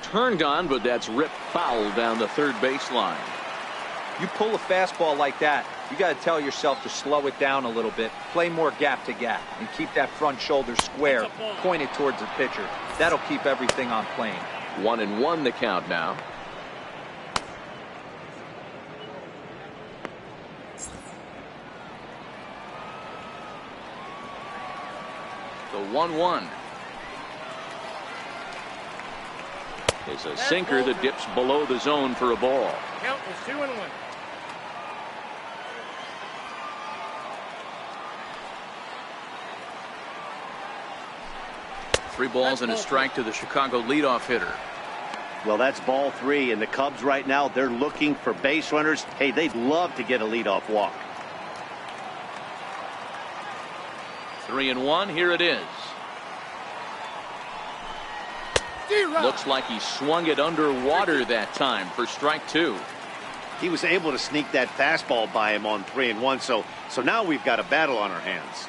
Turned on, but that's ripped foul down the third baseline. You pull a fastball like that, you got to tell yourself to slow it down a little bit, play more gap to gap, and keep that front shoulder square, pointed towards the pitcher. That'll keep everything on plane. 1-1 the count now. The 1-1 is a sinker that dips below the zone for a ball. Count is 2-1. 3 balls and a strike to the Chicago leadoff hitter. Well, that's ball 3, and the Cubs right now, they're looking for base runners. Hey, they'd love to get a leadoff walk. 3-1. Here it is. Looks like he swung it underwater that time for strike 2. He was able to sneak that fastball by him on 3-1, so now we've got a battle on our hands.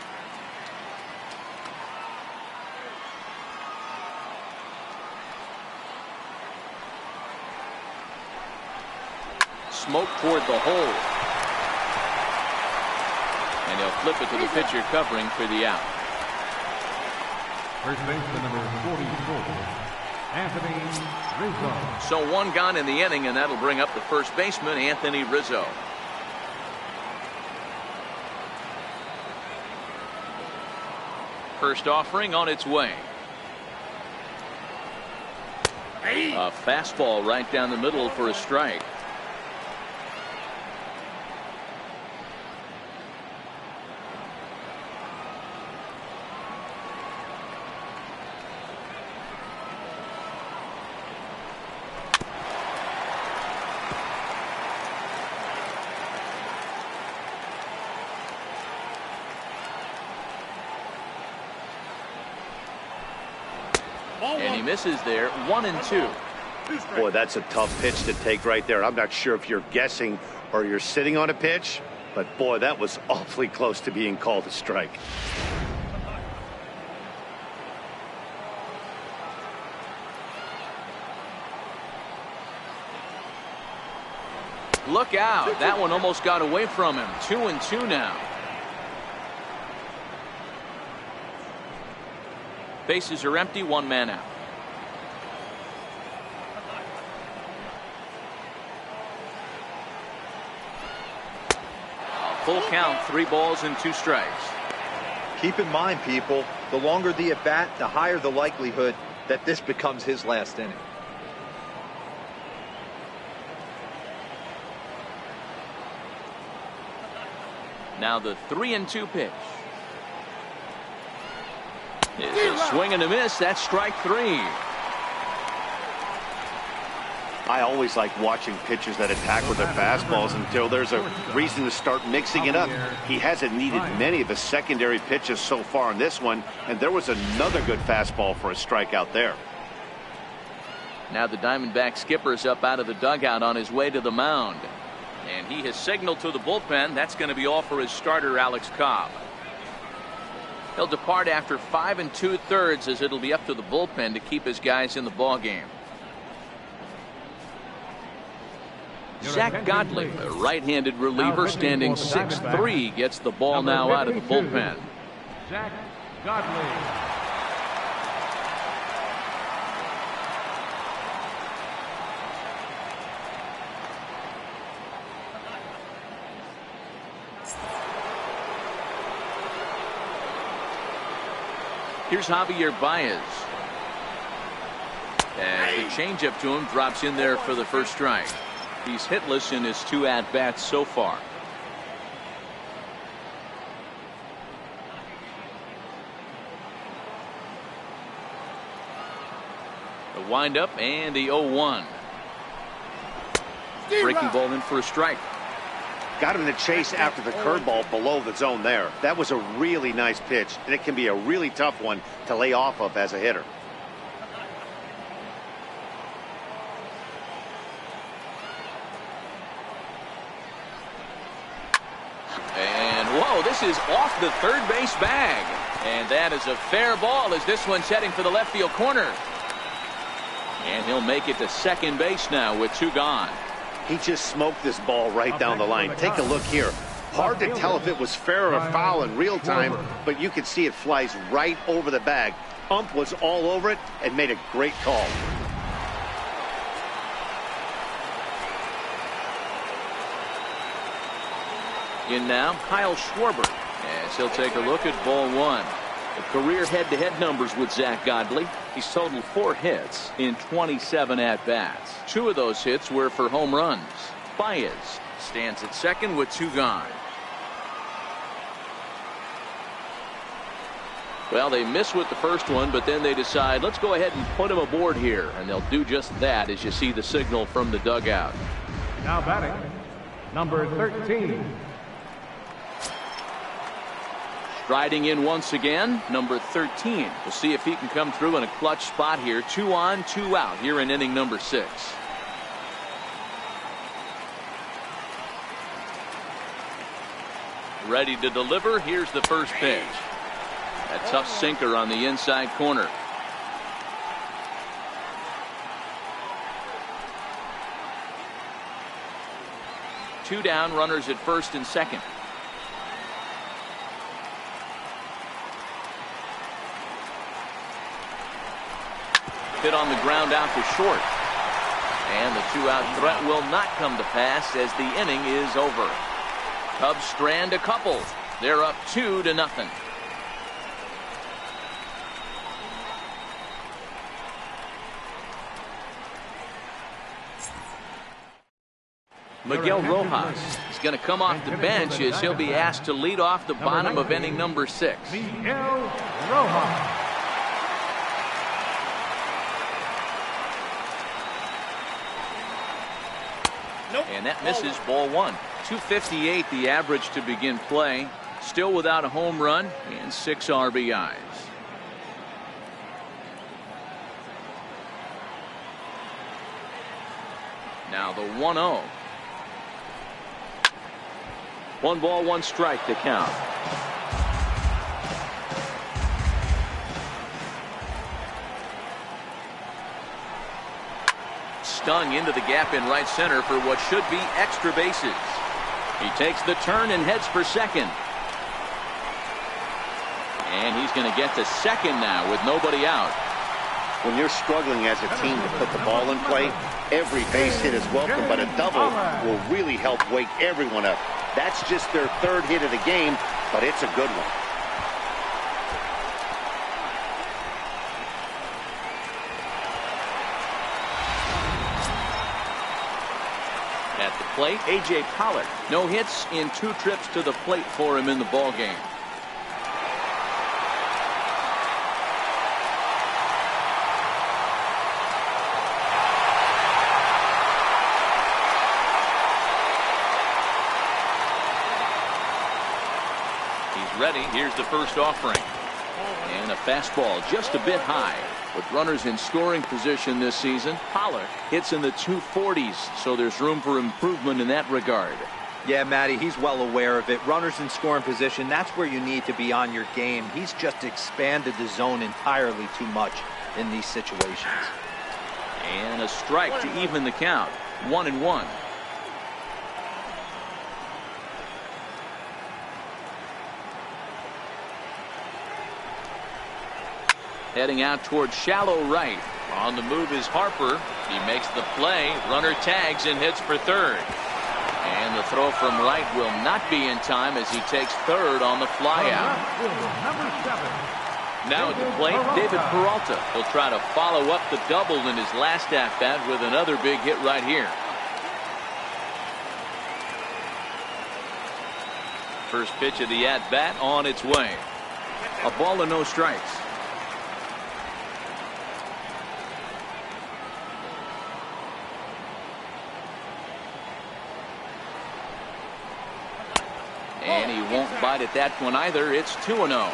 Smoke toward the hole. And he'll flip it to the pitcher covering for the out. First baseman number 44, Anthony Rizzo. So 1 gone in the inning, and that'll bring up the first baseman, Anthony Rizzo. First offering on its way. A fastball right down the middle for a strike. And he misses there. 1-2. Boy, that's a tough pitch to take right there. I'm not sure if you're guessing or you're sitting on a pitch, but boy, that was awfully close to being called a strike. Look out. That one almost got away from him. 2-2 now. Bases are empty. 1 man out. Full count. 3 balls and 2 strikes. Keep in mind, people, the longer the at bat, the higher the likelihood that this becomes his last inning. Now the 3-2 pitch. It's a swing and a miss. That's strike 3. I always like watching pitchers that attack with their fastballs until there's a reason to start mixing it up. He hasn't needed many of his secondary pitches so far in this one, and there was another good fastball for a strikeout there. Now the Diamondback skipper's up out of the dugout on his way to the mound. And he has signaled to the bullpen. That's going to be all for his starter, Alex Cobb. He'll depart after 5 2/3 as it'll be up to the bullpen to keep his guys in the ball game. Zach Godley, a right-handed reliever, standing 6'3", gets the ball now out of the bullpen. Zach Godley. Here's Javier Baez. And the changeup to him drops in there for the first strike. He's hitless in his 2 at-bats so far. The windup and the 0-1. Breaking ball in for a strike. Got him to chase after the curveball below the zone there. That was a really nice pitch, and it can be a really tough one to lay off of as a hitter. And whoa, this is off the third base bag. And that is a fair ball as this one's heading for the left field corner. And he'll make it to second base now with 2 gone. He just smoked this ball right down the line. Take a look here. Hard to tell if it was fair or foul in real time, but you can see it flies right over the bag. Ump was all over it and made a great call. In now, Kyle Schwarber, as he'll take a look at ball 1. The career head-to-head numbers with Zach Godley. He's totaled 4 hits in 27 at-bats. 2 of those hits were for home runs. Baez stands at second with 2 gone. Well, they miss with the first one, but then they decide, let's go ahead and put him aboard here. And they'll do just that as you see the signal from the dugout. Now batting, number 13. Striding in once again, number 13. We'll see if he can come through in a clutch spot here. 2 on, 2 out here in inning number 6. Ready to deliver. Here's the first pitch. A tough sinker on the inside corner. Two down, runners at first and second. Hit on the ground out to short. And the 2-out threat will not come to pass as the inning is over. Cubs strand a couple. They're up 2-0. Miguel Rojas is going to come off the bench as he'll be asked to lead off the bottom of inning number 6. Miguel Rojas. And that misses ball 1. 258 the average to begin play. Still without a home run and 6 RBIs. Now the 1-0. 1 ball, 1 strike to count. Stung into the gap in right center for what should be extra bases. He takes the turn and heads for second. And he's going to get to second now with nobody out. When you're struggling as a team to put the ball in play, every base hit is welcome, but a double will really help wake everyone up. That's just their 3rd hit of the game, but it's a good one. plate, A.J. Pollard. No hits in 2 trips to the plate for him in the ballgame. He's ready. Here's the first offering. And a fastball just a bit high. With runners in scoring position this season, Pollard hits in the 240s, so there's room for improvement in that regard. Yeah, Matty, he's well aware of it. Runners in scoring position, that's where you need to be on your game. He's just expanded the zone entirely too much in these situations. And a strike to even the count. 1-1. Heading out towards shallow right. On the move is Harper. He makes the play. Runner tags and hits for third. And the throw from right will not be in time as he takes third on the flyout. Now at the plate, David Peralta will try to follow up the double in his last at-bat with another big hit right here. First pitch of the at-bat on its way. A ball and no strikes. And he won't bite at that one either. It's 2-0.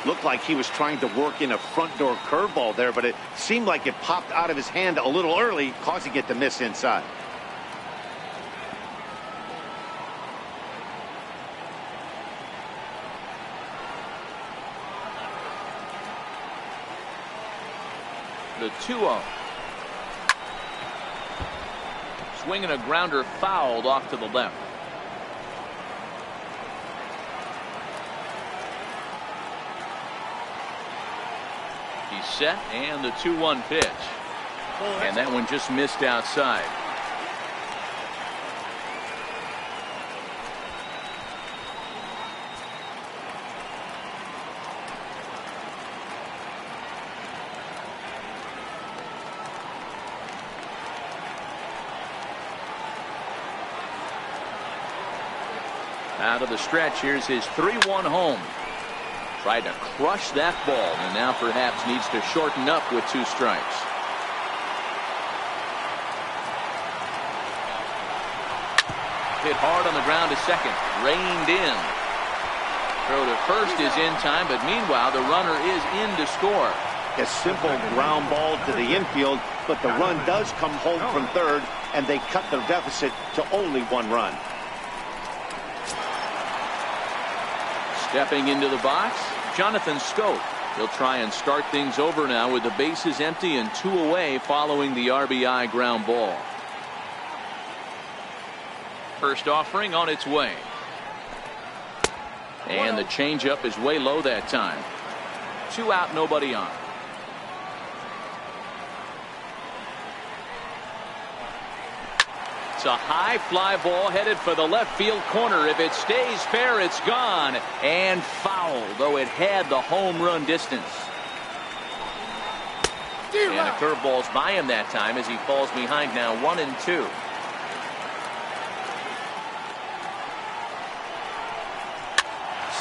Looked like he was trying to work in a front door curveball there, but it seemed like it popped out of his hand a little early, causing it to miss inside. The 2-0. Swinging a grounder fouled off to the left. He's set, and the 2-1 pitch. And that one just missed outside. Out of the stretch, here's his 3-1 home. Tried to crush that ball, and now perhaps needs to shorten up with 2 strikes. Hit hard on the ground to second. Reined in. Throw to first is in time, but meanwhile the runner is in to score. A simple ground ball to the infield, but the run does come home from third, and they cut their deficit to only 1 run. Stepping into the box, Jonathan Scope. He'll try and start things over now with the bases empty and 2 away following the RBI ground ball. First offering on its way. And the changeup is way low that time. 2 out, nobody on. It's a high fly ball headed for the left field corner. If it stays fair, it's gone. And foul, though it had the home run distance. And a curveball's by him that time as he falls behind now 1-2.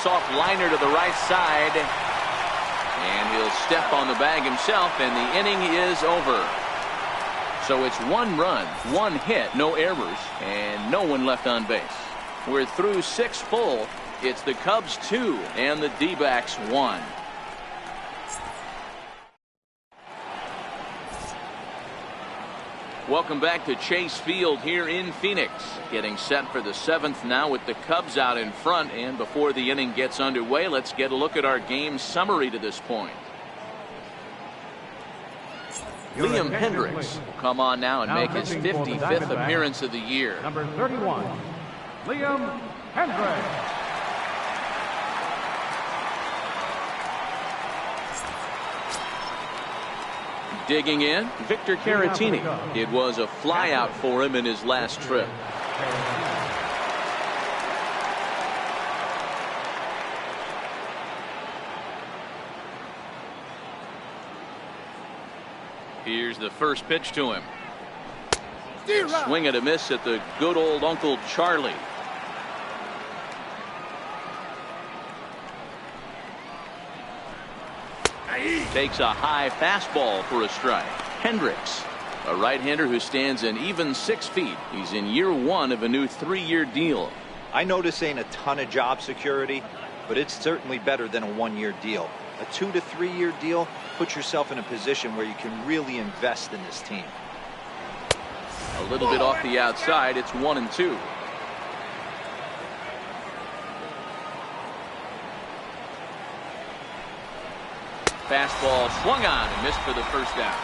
Soft liner to the right side. And he'll step on the bag himself, and the inning is over. So it's 1 run, 1 hit, no errors, and no one left on base. We're through 6 full. It's the Cubs 2 and the D-backs 1. Welcome back to Chase Field here in Phoenix. Getting set for the 7th now with the Cubs out in front. And before the inning gets underway, let's get a look at our game summary to this point. Liam Hendricks will come on now and make his 55th appearance of the year. Number 31, Liam Hendricks. Digging in, Victor Caratini. It was a flyout for him in his last trip. Here's the first pitch to him. Swing and a miss at the good old Uncle Charlie. Takes a high fastball for a strike. Hendricks, a right-hander who stands an even 6 feet. He's in year 1 of a new 3-year deal. I know this ain't a ton of job security, but it's certainly better than a 1-year deal. A 2 to 3 year deal puts yourself in a position where you can really invest in this team. A little bit off the outside. It's 1-2. Fastball swung on and missed for the first down.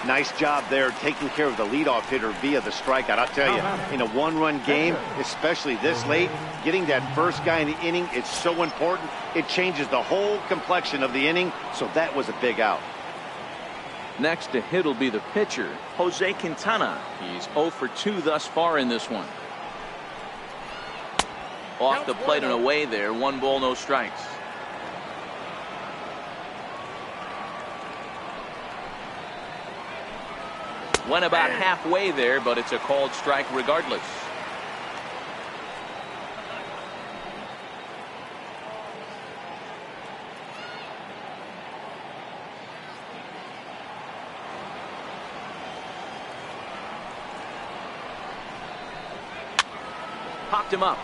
Nice job there taking care of the leadoff hitter via the strikeout. I'll tell you, in a 1-run game, especially this late, getting that first guy in the inning is so important. It changes the whole complexion of the inning, so that was a big out. Next to hit will be the pitcher, Jose Quintana. He's 0 for 2 thus far in this one. Off the plate and away there. 1 ball, no strikes. Went about halfway there, but it's a called strike regardless. Popped him up.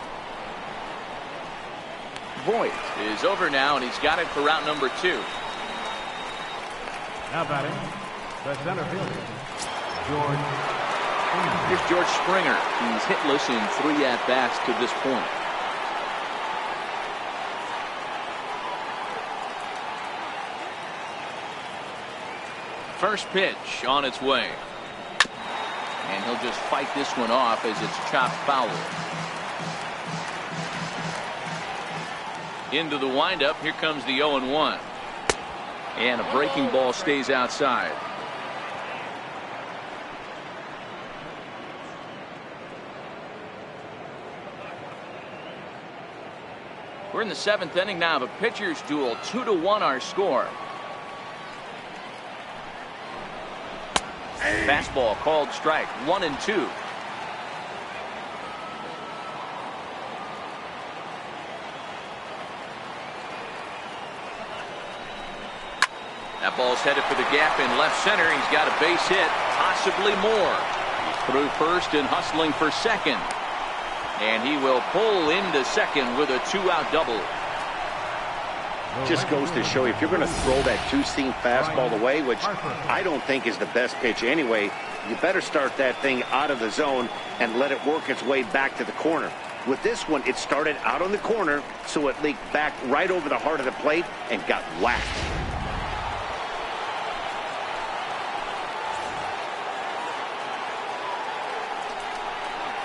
Voigt is over now, and he's got it for route number 2. Now batting, the center fielder, George. Here's George Springer. He's hitless in 3 at-bats to this point. First pitch on its way. And he'll just fight this one off as it's chopped foul. Into the windup. Here comes the 0-1. And a breaking ball stays outside. We're in the 7th inning now of a pitcher's duel. 2-1 our score. Fastball called strike. 1-2. That ball's headed for the gap in left center. He's got a base hit, possibly more. He's through first and hustling for second. And he will pull into second with a 2-out double. Just goes to show you, if you're going to throw that 2-seam fastball away, which I don't think is the best pitch anyway, you better start that thing out of the zone and let it work its way back to the corner. With this one, it started out on the corner, so it leaked back right over the heart of the plate and got whacked.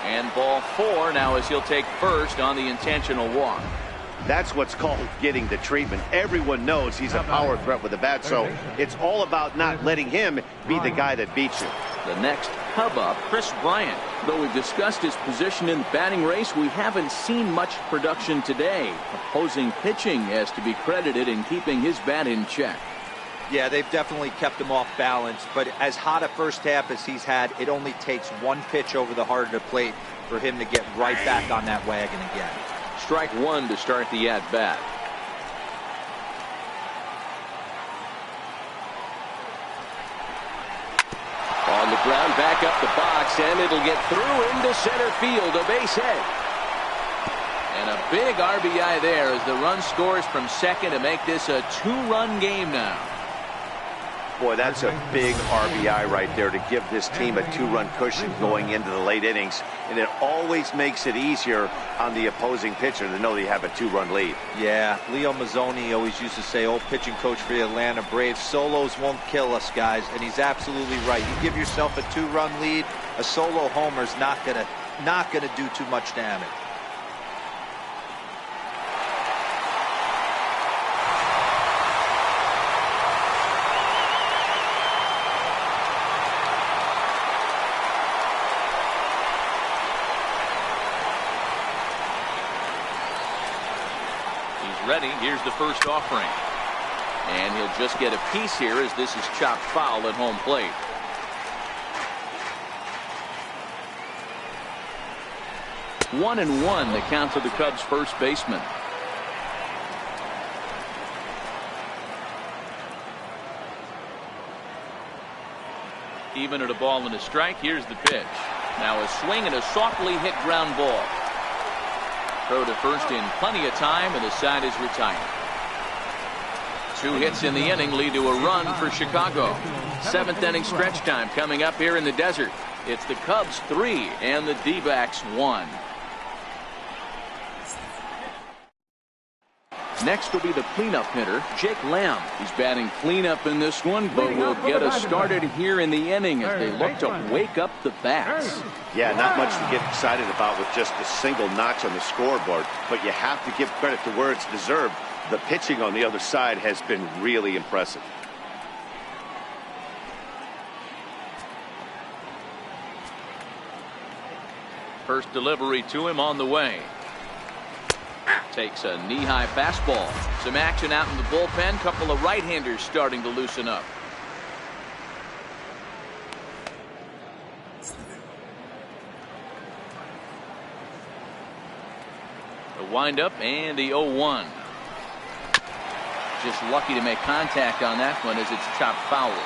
And ball 4 now as he'll take first on the intentional walk. That's what's called getting the treatment. Everyone knows he's a power threat with the bat, so it's all about not letting him be the guy that beats you. The next Cub up, Chris Bryant. Though we've discussed his position in the batting race, we haven't seen much production today. Opposing pitching has to be credited in keeping his bat in check. Yeah, they've definitely kept him off balance, but as hot a first half as he's had, it only takes 1 pitch over the heart of the plate for him to get right back on that wagon again. Strike 1 to start the at-bat. On the ground, back up the box, and it'll get through into center field, a base hit. And a big RBI there as the run scores from second to make this a 2-run game now. Boy, that's a big RBI right there to give this team a 2-run cushion going into the late innings. And it always makes it easier on the opposing pitcher to know they have a 2-run lead. Yeah, Leo Mazzoni always used to say, old pitching coach for the Atlanta Braves, solos won't kill us, guys. And he's absolutely right. You give yourself a 2-run lead, a solo homer's not gonna do too much damage. Ready. Here's the first offering. And he'll just get a piece here as this is chopped foul at home plate. 1-1 the count to the Cubs first baseman. Even at a ball and a strike, here's the pitch. Now a swing and a softly hit ground ball. Throw to first in plenty of time, and the side is retired. 2 hits in the inning lead to a run for Chicago. 7th inning stretch time coming up here in the desert. It's the Cubs 3 and the D-backs 1. Next will be the cleanup hitter, Jake Lamb. He's batting cleanup in this one, but will get us started here in the inning as they look to wake up the bats. Yeah, not much to get excited about with just a single notch on the scoreboard, but you have to give credit to where it's deserved. The pitching on the other side has been really impressive. First delivery to him on the way. Takes a knee-high fastball. Some action out in the bullpen. Couple of right-handers starting to loosen up. The windup and the 0-1. Just lucky to make contact on that one as it's chopped foul.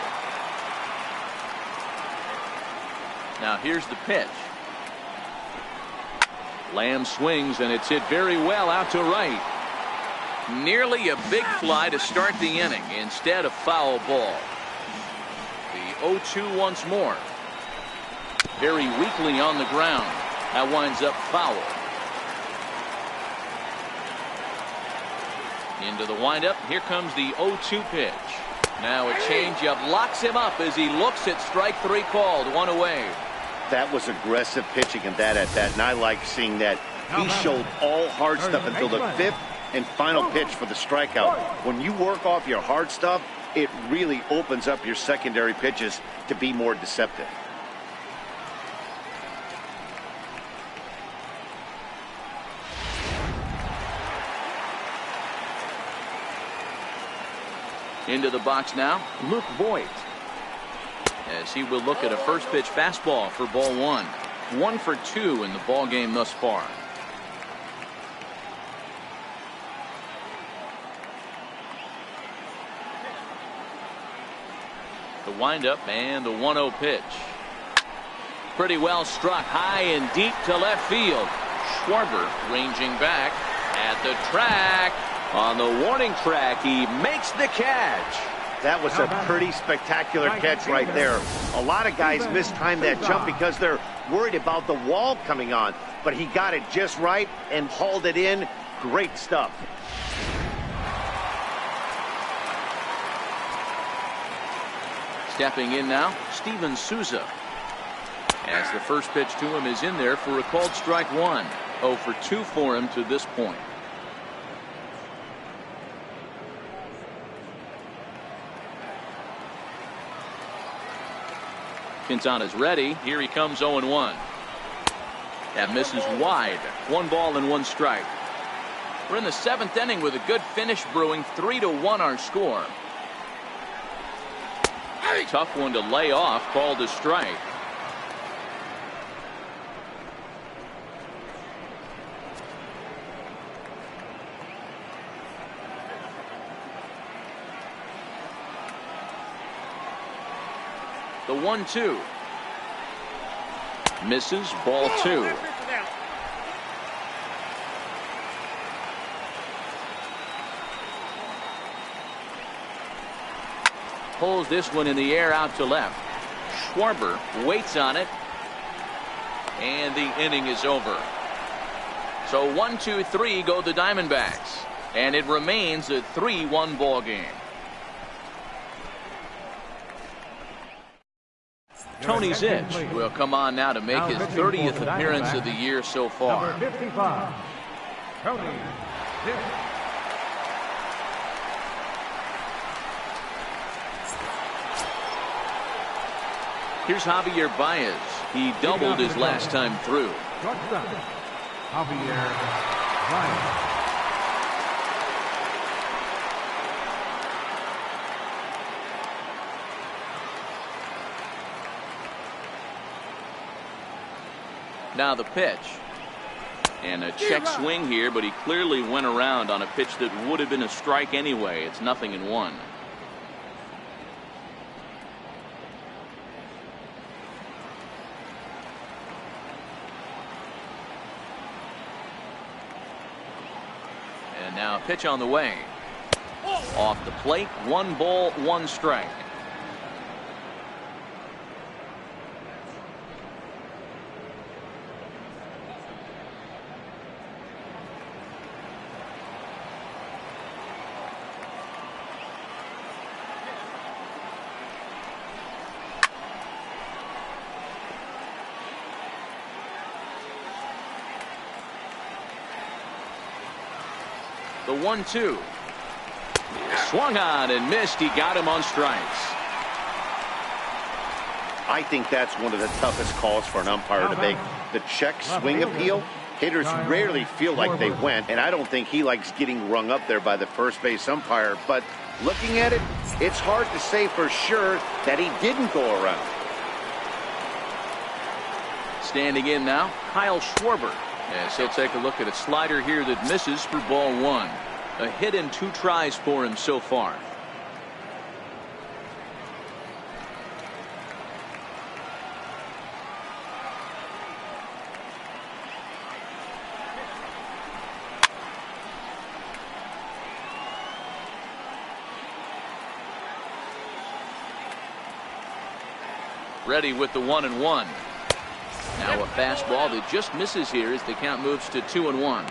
Now here's the pitch. Lamb swings, and it's hit very well out to right. Nearly a big fly to start the inning instead of foul ball. The 0-2 once more. Very weakly on the ground. That winds up foul. Into the windup. Here comes the 0-2 pitch. Now a changeup locks him up as he looks at strike 3 called. 1 away. That was aggressive pitching and that at that, and I like seeing that. He showed all hard stuff until the 5th and final pitch for the strikeout. When you work off your hard stuff, it really opens up your secondary pitches to be more deceptive. Into the box now, Luke Voigt. As he will look at a first pitch fastball for ball 1. 1 for 2 in the ball game thus far. The windup and the 1-0 pitch. Pretty well struck high and deep to left field. Schwarber ranging back at the track. On the warning track, he makes the catch. That was a pretty spectacular catch right there. A lot of guys mistime that jump because they're worried about the wall coming on. But he got it just right and hauled it in. Great stuff. Stepping in now, Steven Souza. As the first pitch to him is in there for a called strike 1. 0 for 2 for him to this point. Quintana's ready. Here he comes 0-1. That misses wide. 1 ball and 1 strike. We're in the 7th inning with a good finish brewing. 3-1 our score. Tough one to lay off. Called a strike. The 1-2. Misses. Ball 2. Pulls this one in the air out to left. Schwarber waits on it. And the inning is over. So 1-2-3 go the Diamondbacks. And it remains a 3-1 ball game. Tony Zitch will come on now to make his 30th appearance of the year so far. Number 55, Tony Zitch. Here's Javier Baez. He doubled his last time through. Shortstop, Javier Baez. Now the pitch. And a check swing here, but he clearly went around on a pitch that would have been a strike anyway. It's 0-1. And now a pitch on the way. Off the plate, 1 ball, 1 strike. The 1-2. Swung on and missed. He got him on strikes. I think that's one of the toughest calls for an umpire to make. The check swing appeal. Hitters rarely feel like they went, and I don't think he likes getting rung up there by the first base umpire. But looking at it, it's hard to say for sure that he didn't go around. Standing in now, Kyle Schwarber. As he'll take a look at a slider here that misses for ball 1. A hit and 2 tries for him so far. Ready with the 1-1. Now a fastball that just misses here as the count moves to 2-1.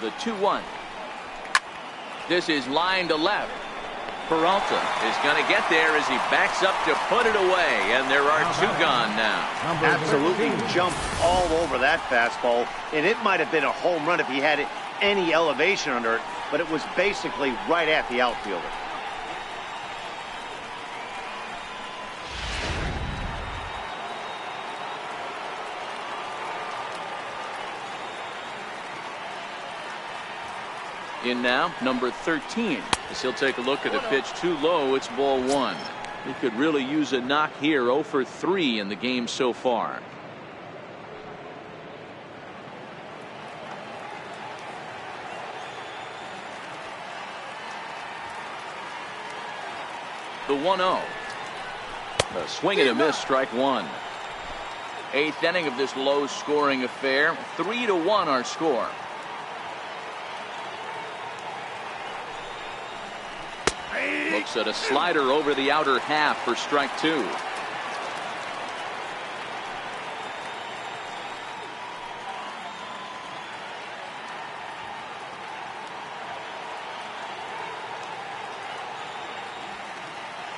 The 2-1. This is line to left. Peralta is going to get there as he backs up to put it away, and there are 2 gone now. Absolutely jumped all over that fastball, and it might have been a home run if he had any elevation under it, but it was basically right at the outfielder. In now, number 13. As he'll take a look at a pitch too low, it's ball 1. He could really use a knock here. 0 for 3 in the game so far. The 1-0. A swing and a miss, strike 1. 8th inning of this low-scoring affair. 3-1 our score. Looks at a slider over the outer half for strike 2.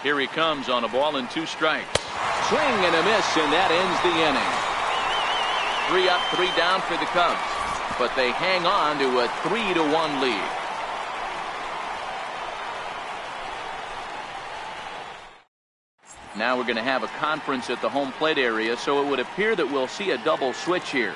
Here he comes on a ball and 2 strikes. Swing and a miss, and that ends the inning. 3 up, 3 down for the Cubs, but they hang on to a 3-1 lead. Now we're going to have a conference at the home plate area, so it would appear that we'll see a double switch here.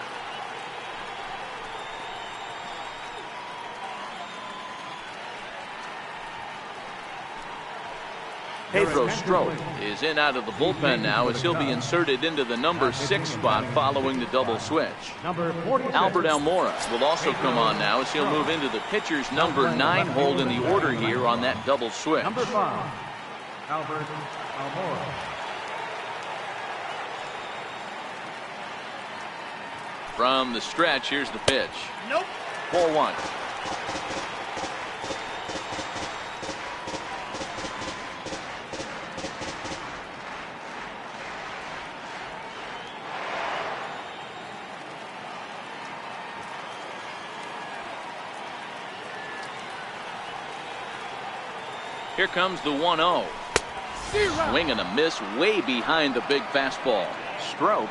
Pedro Strop is in out of the bullpen now as he'll be inserted into the number 6 spot following the double switch. Albert Almora will also come on now as he'll move into the pitcher's number 9 hold in the order here on that double switch. Number 5, Albert Almora. From the stretch, here's the pitch. Nope. Ball 1. Here comes the 1-0. Swing and a miss way behind the big fastball. Strop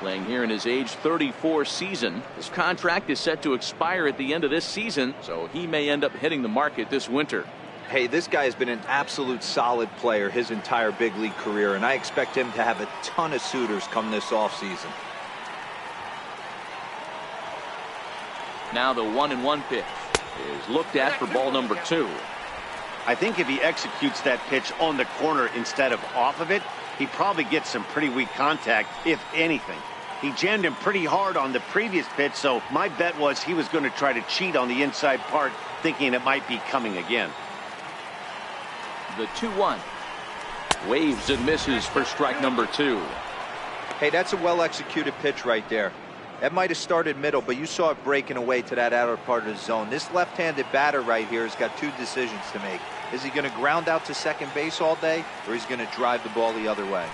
playing here in his age 34 season. His contract is set to expire at the end of this season, so he may end up hitting the market this winter. Hey, this guy has been an absolute solid player his entire big league career, and I expect him to have a ton of suitors come this offseason. Now the 1-1 pitch is looked at for ball number 2. I think if he executes that pitch on the corner instead of off of it, he probably gets some pretty weak contact, if anything. He jammed him pretty hard on the previous pitch, so my bet was he was going to try to cheat on the inside part, thinking it might be coming again. The 2-1. Waves and misses for strike number 2. Hey, that's a well-executed pitch right there. That might have started middle, but you saw it breaking away to that outer part of the zone. This left-handed batter right here has got 2 decisions to make. Is he going to ground out to second base all day, or is he going to drive the ball the other way?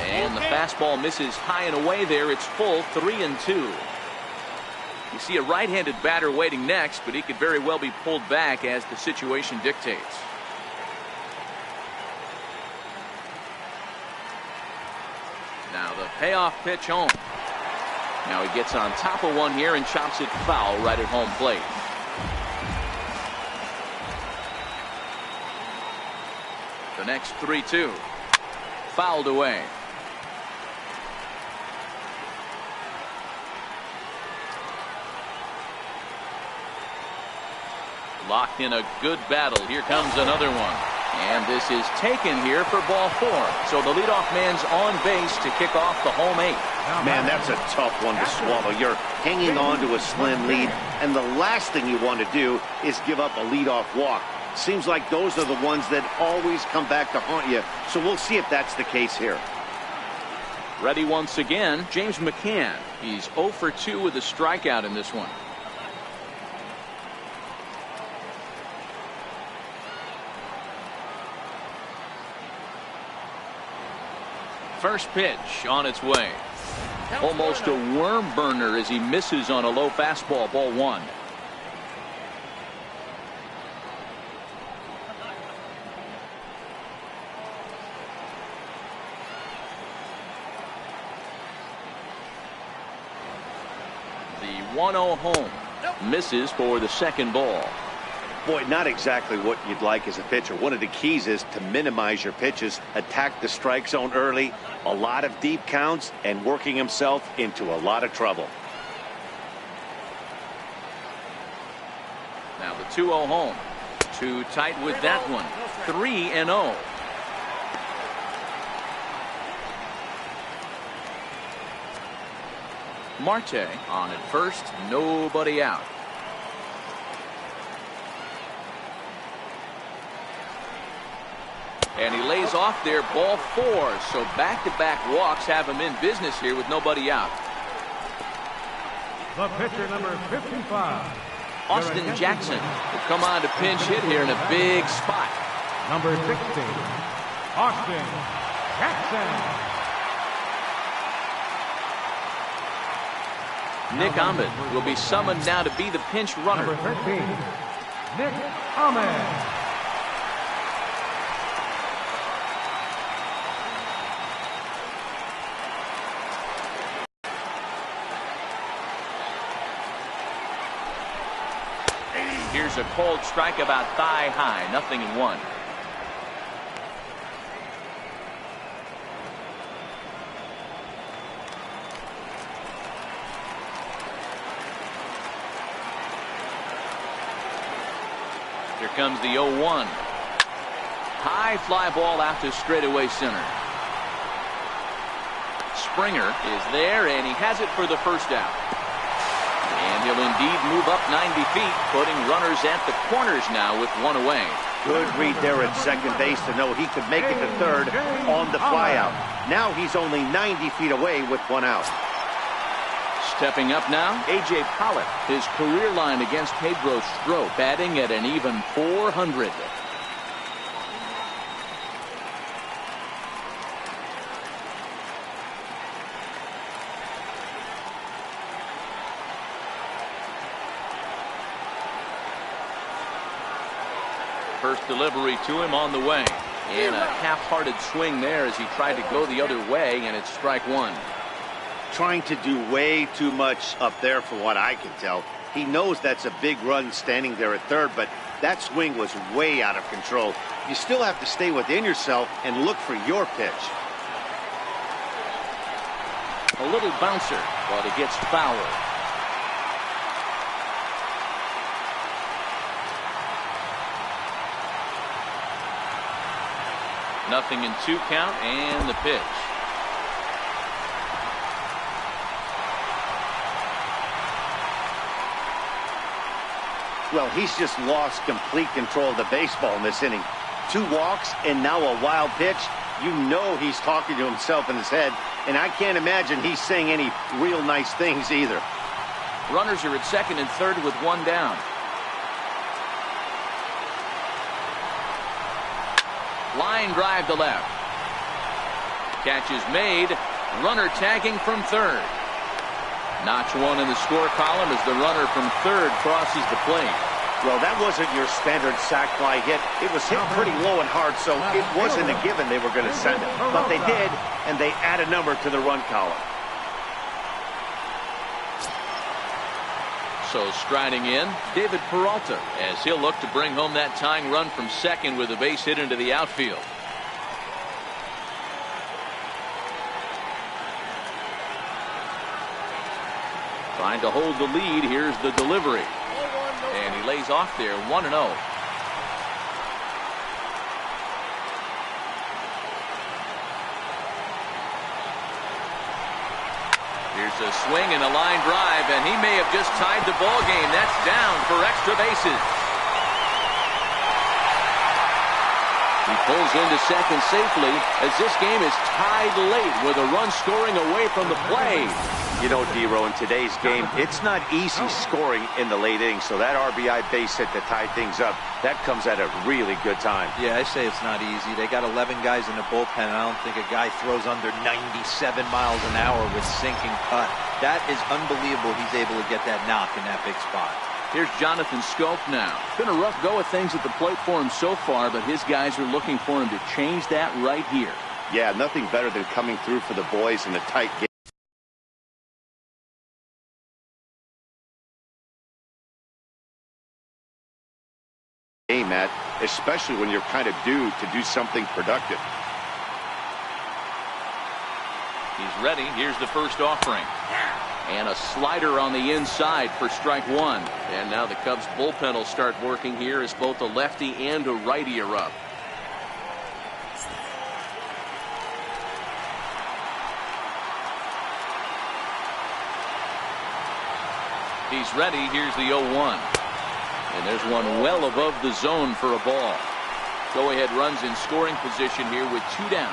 And the fastball misses high and away there. It's full, 3-2. You see a right-handed batter waiting next, but he could very well be pulled back as the situation dictates. Now the payoff pitch home. Now he gets on top of one here and chops it foul right at home plate. The next 3-2. Fouled away. Locked in a good battle. Here comes another one. And this is taken here for ball 4. So the leadoff man's on base to kick off the home 8. Man, that's a tough one to swallow. You're hanging on to a slim lead, and the last thing you want to do is give up a leadoff walk. Seems like those are the ones that always come back to haunt you. So we'll see if that's the case here. Ready once again, James McCann. He's 0 for 2 with a strikeout in this one. First pitch on its way. Almost a worm burner as he misses on a low fastball, ball 1. The 1-0 home. Misses for the second ball. Boy, not exactly what you'd like as a pitcher. One of the keys is to minimize your pitches, attack the strike zone early, a lot of deep counts, and working himself into a lot of trouble. Now the 2-0 home. Too tight with that one. 3-0. Marte on at first, nobody out. And he lays off there, ball 4. So back-to-back walks have him in business here with nobody out. The pitcher, number 55. Austin Jackson will come on to pinch hit here in a big spot. Number 16, Austin Jackson. Nick Ahmed will be summoned now to be the pinch runner. Number 13, Nick Ahmed. Here's a cold strike about thigh high, 0-1. Here comes the 0-1. High fly ball out to straightaway center. Springer is there, and he has it for the first out. And he'll indeed move up 90 feet, putting runners at the corners now with one away. Good read there at second base to know he could make it to third on the flyout. Now he's only 90 feet away with one out. Stepping up now, A.J. Pollock. His career line against Pedro Strop, batting at an even .400. First delivery to him on the way. And a half-hearted swing there as he tried to go the other way, and it's strike 1. Trying to do way too much up there for what I can tell. He knows that's a big run standing there at third, but that swing was way out of control. You still have to stay within yourself and look for your pitch. A little bouncer, but it gets fouled. 0-2 count and the pitch. Well, he's just lost complete control of the baseball in this inning. 2 walks and now a wild pitch. You know he's talking to himself in his head, and I can't imagine he's saying any real nice things either. Runners are at second and third with 1 down. Line drive to left. Catch is made. Runner tagging from third. Notch 1 in the score column as the runner from third crosses the plate. Well, that wasn't your standard sac fly hit. It was hit pretty low and hard, so it wasn't a given they were going to send it. But they did, and they add a number to the run column. So striding in, David Peralta, as he'll look to bring home that tying run from second with a base hit into the outfield. Trying to hold the lead. Here's the delivery. And he lays off there, 1-0. Here's a swing and a line drive, and he may have just tied the ball game. That's down for extra bases. He pulls into second safely as this game is tied late with a run scoring away from the play. You know, D-Row, in today's game, it's not easy scoring in the late innings, so that RBI base hit to tie things up, that comes at a really good time. Yeah, I say it's not easy. They got 11 guys in the bullpen, and I don't think a guy throws under 97 miles an hour with sinking cut. That is unbelievable he's able to get that knock in that big spot. Here's Jonathan Scope now. Been a rough go of things at the plate for him so far, but his guys are looking for him to change that right here. Yeah, nothing better than coming through for the boys in a tight game, Matt, especially when you're kind of due to do something productive. He's ready. Here's the first offering. And a slider on the inside for strike 1. And now the Cubs bullpen will start working here as both a lefty and a righty are up. He's ready. Here's the 0-1. And there's one well above the zone for a ball. Go-ahead runs in scoring position here with 2 down.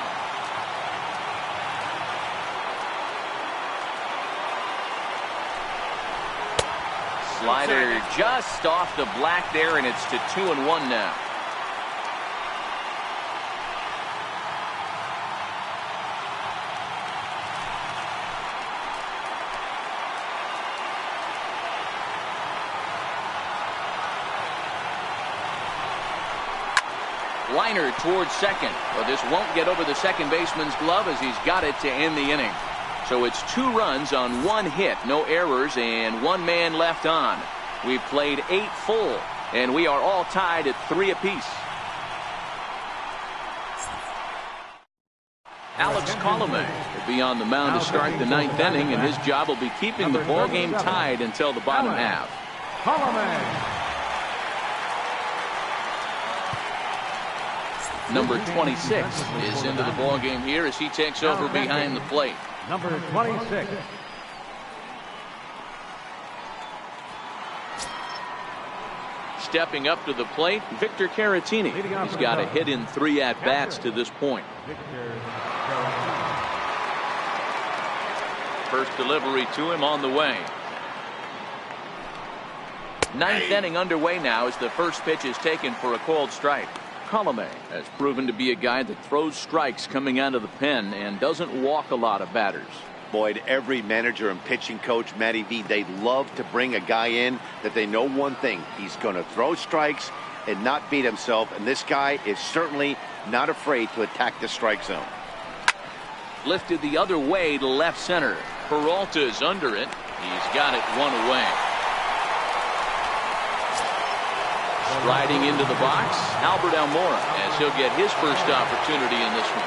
Slider just off the black there, and it's to 2-1 now. Liner towards second. Well, this won't get over the second baseman's glove as he's got it to end the inning. So it's 2 runs on 1 hit, no errors, and 1 man left on. We've played 8 full, and we are all tied at 3 apiece. Alex Colomé will be on the mound to start the 9th inning, and his job will be keeping the ball game tied until the bottom half. Number 26 is into the ball game here as he takes over behind the plate. Number 26. Stepping up to the plate, Victor Caratini. He's got a hit in 3 at-bats to this point. First delivery to him on the way. 9th inning underway now as the first pitch is taken for a called strike. Colomé has proven to be a guy that throws strikes coming out of the pen and doesn't walk a lot of batters. Boyd, every manager and pitching coach, Matty V, they love to bring a guy in that they know one thing. He's going to throw strikes and not beat himself, and this guy is certainly not afraid to attack the strike zone. Lifted the other way to left center. Peralta's under it. He's got it 1 away. Striding into the box, Albert Almora, as he'll get his first opportunity in this one.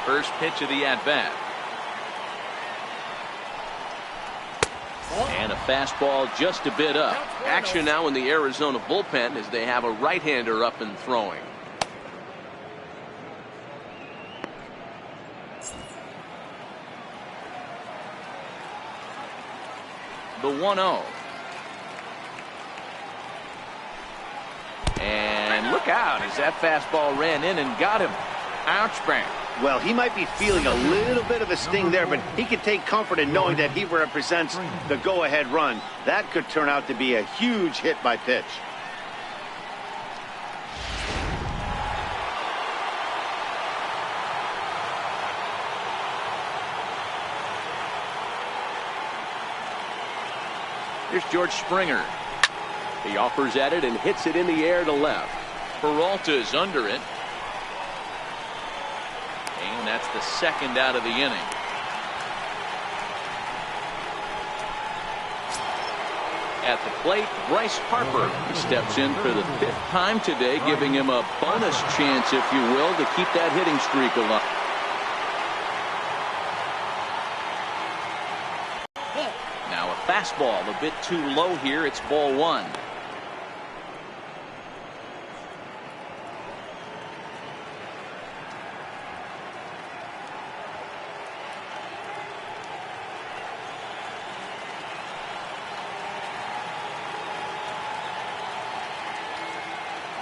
First pitch of the at-bat. And a Fastball just a bit up. Action now in the Arizona bullpen as they have a right-hander up and throwing. The 1-0. And look out as that fastball ran in and got him. Ouch, bang. Well, he might be feeling a little bit of a sting there, but he can take comfort in knowing that he represents the go-ahead run. That could turn out to be a huge hit by pitch. Here's George Springer. He offers at it and hits it in the air to left. Peralta's under it. And that's the second out of the inning. At the plate, Bryce Harper steps in for the 5th time today, giving him a bonus chance, if you will, to keep that hitting streak alive. Now a fastball a bit too low here. It's ball 1.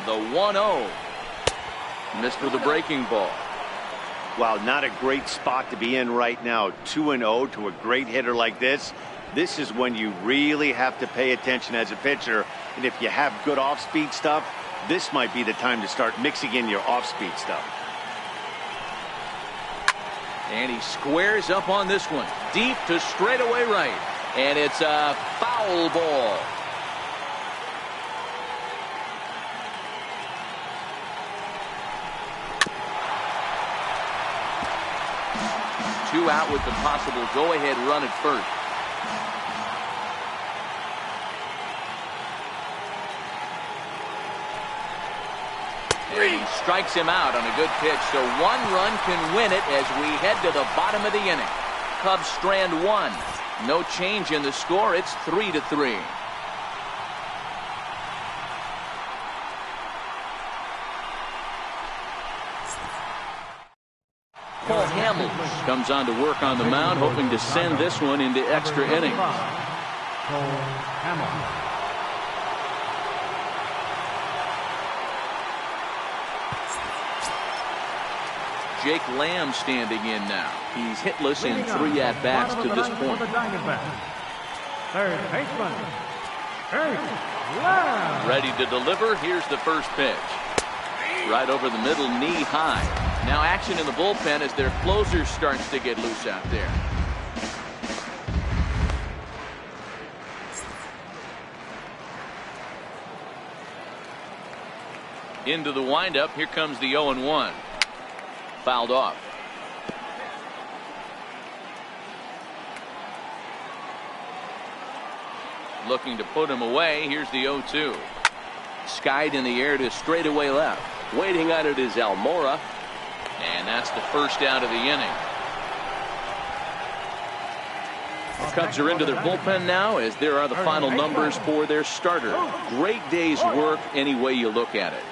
The 1-0. Missed with a breaking ball. Wow, not a great spot to be in right now. 2-0 to a great hitter like this. This is when you really have to pay attention as a pitcher. And if you have good off-speed stuff, this might be the time to start mixing in your off-speed stuff. And he squares up on this one. Deep to straightaway right. And it's a foul ball. Two out with the possible go-ahead run at first. And he strikes him out on a good pitch, so 1 run can win it as we head to the bottom of the inning. Cubs strand 1. No change in the score. It's 3-3. Cole Hamels comes on to work on the mound, hoping to send this one into extra innings. Cole Hamels. Jake Lamb standing in now. He's hitless in 3 at-bats to this point. Third baseman, Jake Lamb. Ready to deliver. Here's the first pitch. Right over the middle, knee high. Now action in the bullpen as their closer starts to get loose out there. Into the windup. Here comes the 0-1. Fouled off. Looking to put him away. Here's the 0-2. Skied in the air to straightaway left. Waiting on it is Almora. And that's the first out of the inning. The Cubs are into their bullpen now as there are the final numbers for their starter. Great day's work any way you look at it.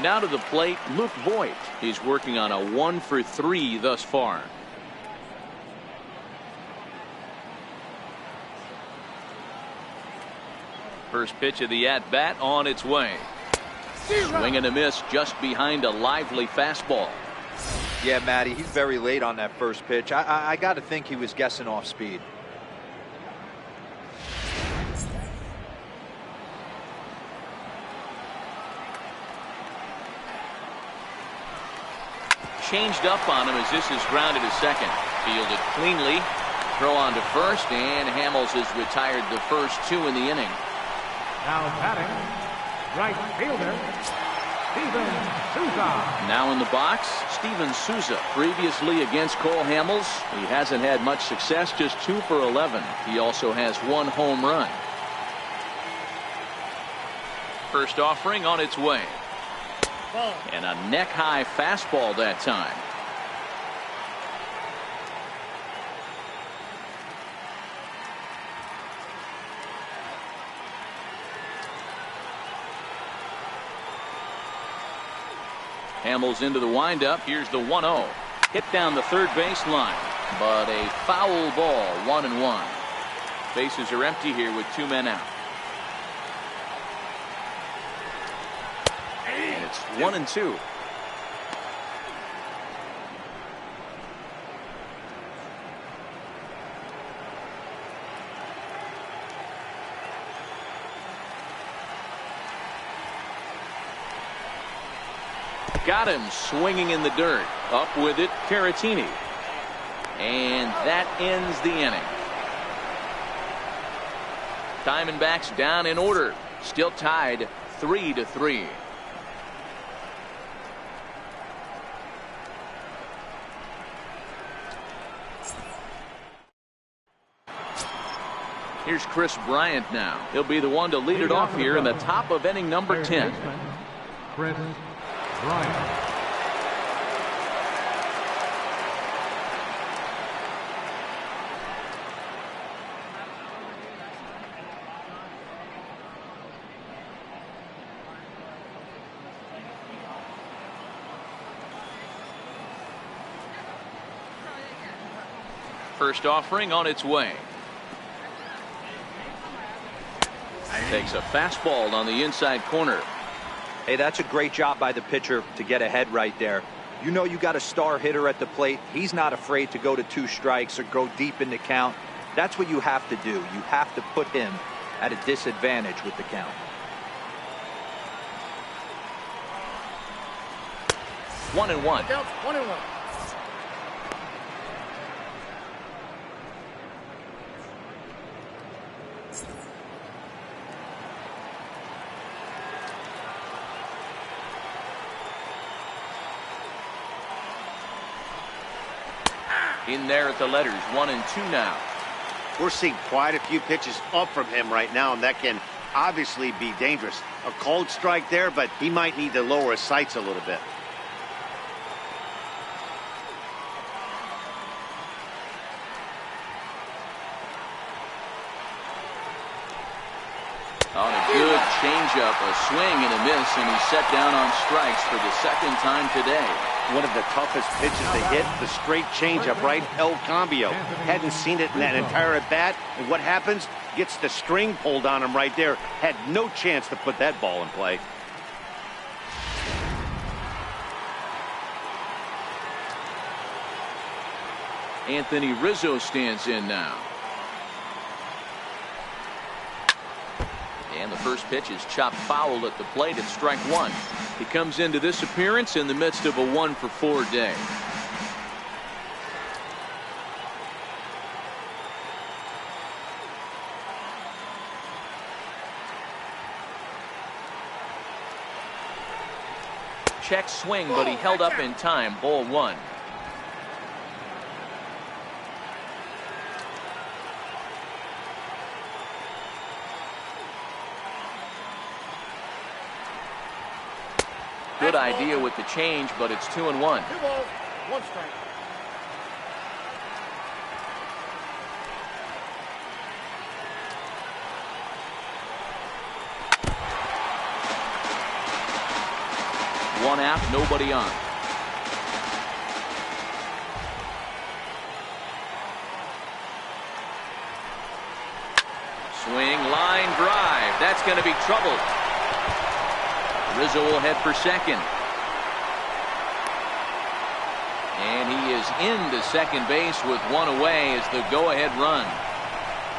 Now to the plate, Luke Voigt. He's working on a 1-for-3 thus far. First pitch of the at-bat on its way. Swing and a miss just behind a lively fastball. Yeah, Matty, he's very late on that first pitch. I got to think he was guessing off speed. Changed up on him as this is grounded to second. Fielded cleanly. Throw on to first, and Hamels has retired the first 2 in the inning. Now batting, right fielder, Steven Souza. Now in the box, Steven Souza. Previously against Cole Hamels, he hasn't had much success, just 2 for 11. He also has 1 home run. First offering on its way. Ball. And a neck-high fastball that time. Hamels into the windup. Here's the 1-0. Hit down the third base line, but a foul ball. 1-1. Bases are empty here with 2 men out. And it's 1-2. Got him swinging in the dirt. Up with it, Caratini. And that ends the inning. Diamondbacks down in order. Still tied 3-3. Here's Chris Bryant now. He'll be the one to lead it off here in the top of inning number 10. Chris Bryant. First offering on its way. Takes a fastball on the inside corner. Hey, that's a great job by the pitcher to get ahead right there. You know you got a star hitter at the plate. He's not afraid to go to 2 strikes or go deep in the count. That's what you have to do. You have to put him at a disadvantage with the count. One and one. Counts 1-1. In there at the letters, 1 and 2 now. We're seeing quite a few pitches up from him right now, and that can obviously be dangerous. A cold strike there, but he might need to lower his sights a little bit. On a good changeup, a swing and a miss, and he's set down on strikes for the second time today. One of the toughest pitches to hit, the straight changeup, right? El Cambio. Hadn't seen it in that entire at-bat. And what happens? Gets the string pulled on him right there. Had no chance to put that ball in play. Anthony Rizzo stands in now. And the first pitch is chopped foul at the plate at strike 1. He comes into this appearance in the midst of a 1-for-4 day. Check swing, but he held up in time. Ball 1. Good idea with the change, but it's 2 and 1. 2 balls, 1 strike. One out, nobody on. Swing, line drive. That's going to be trouble. Rizzo will head for second. And he is into second base with 1 away as the go-ahead run.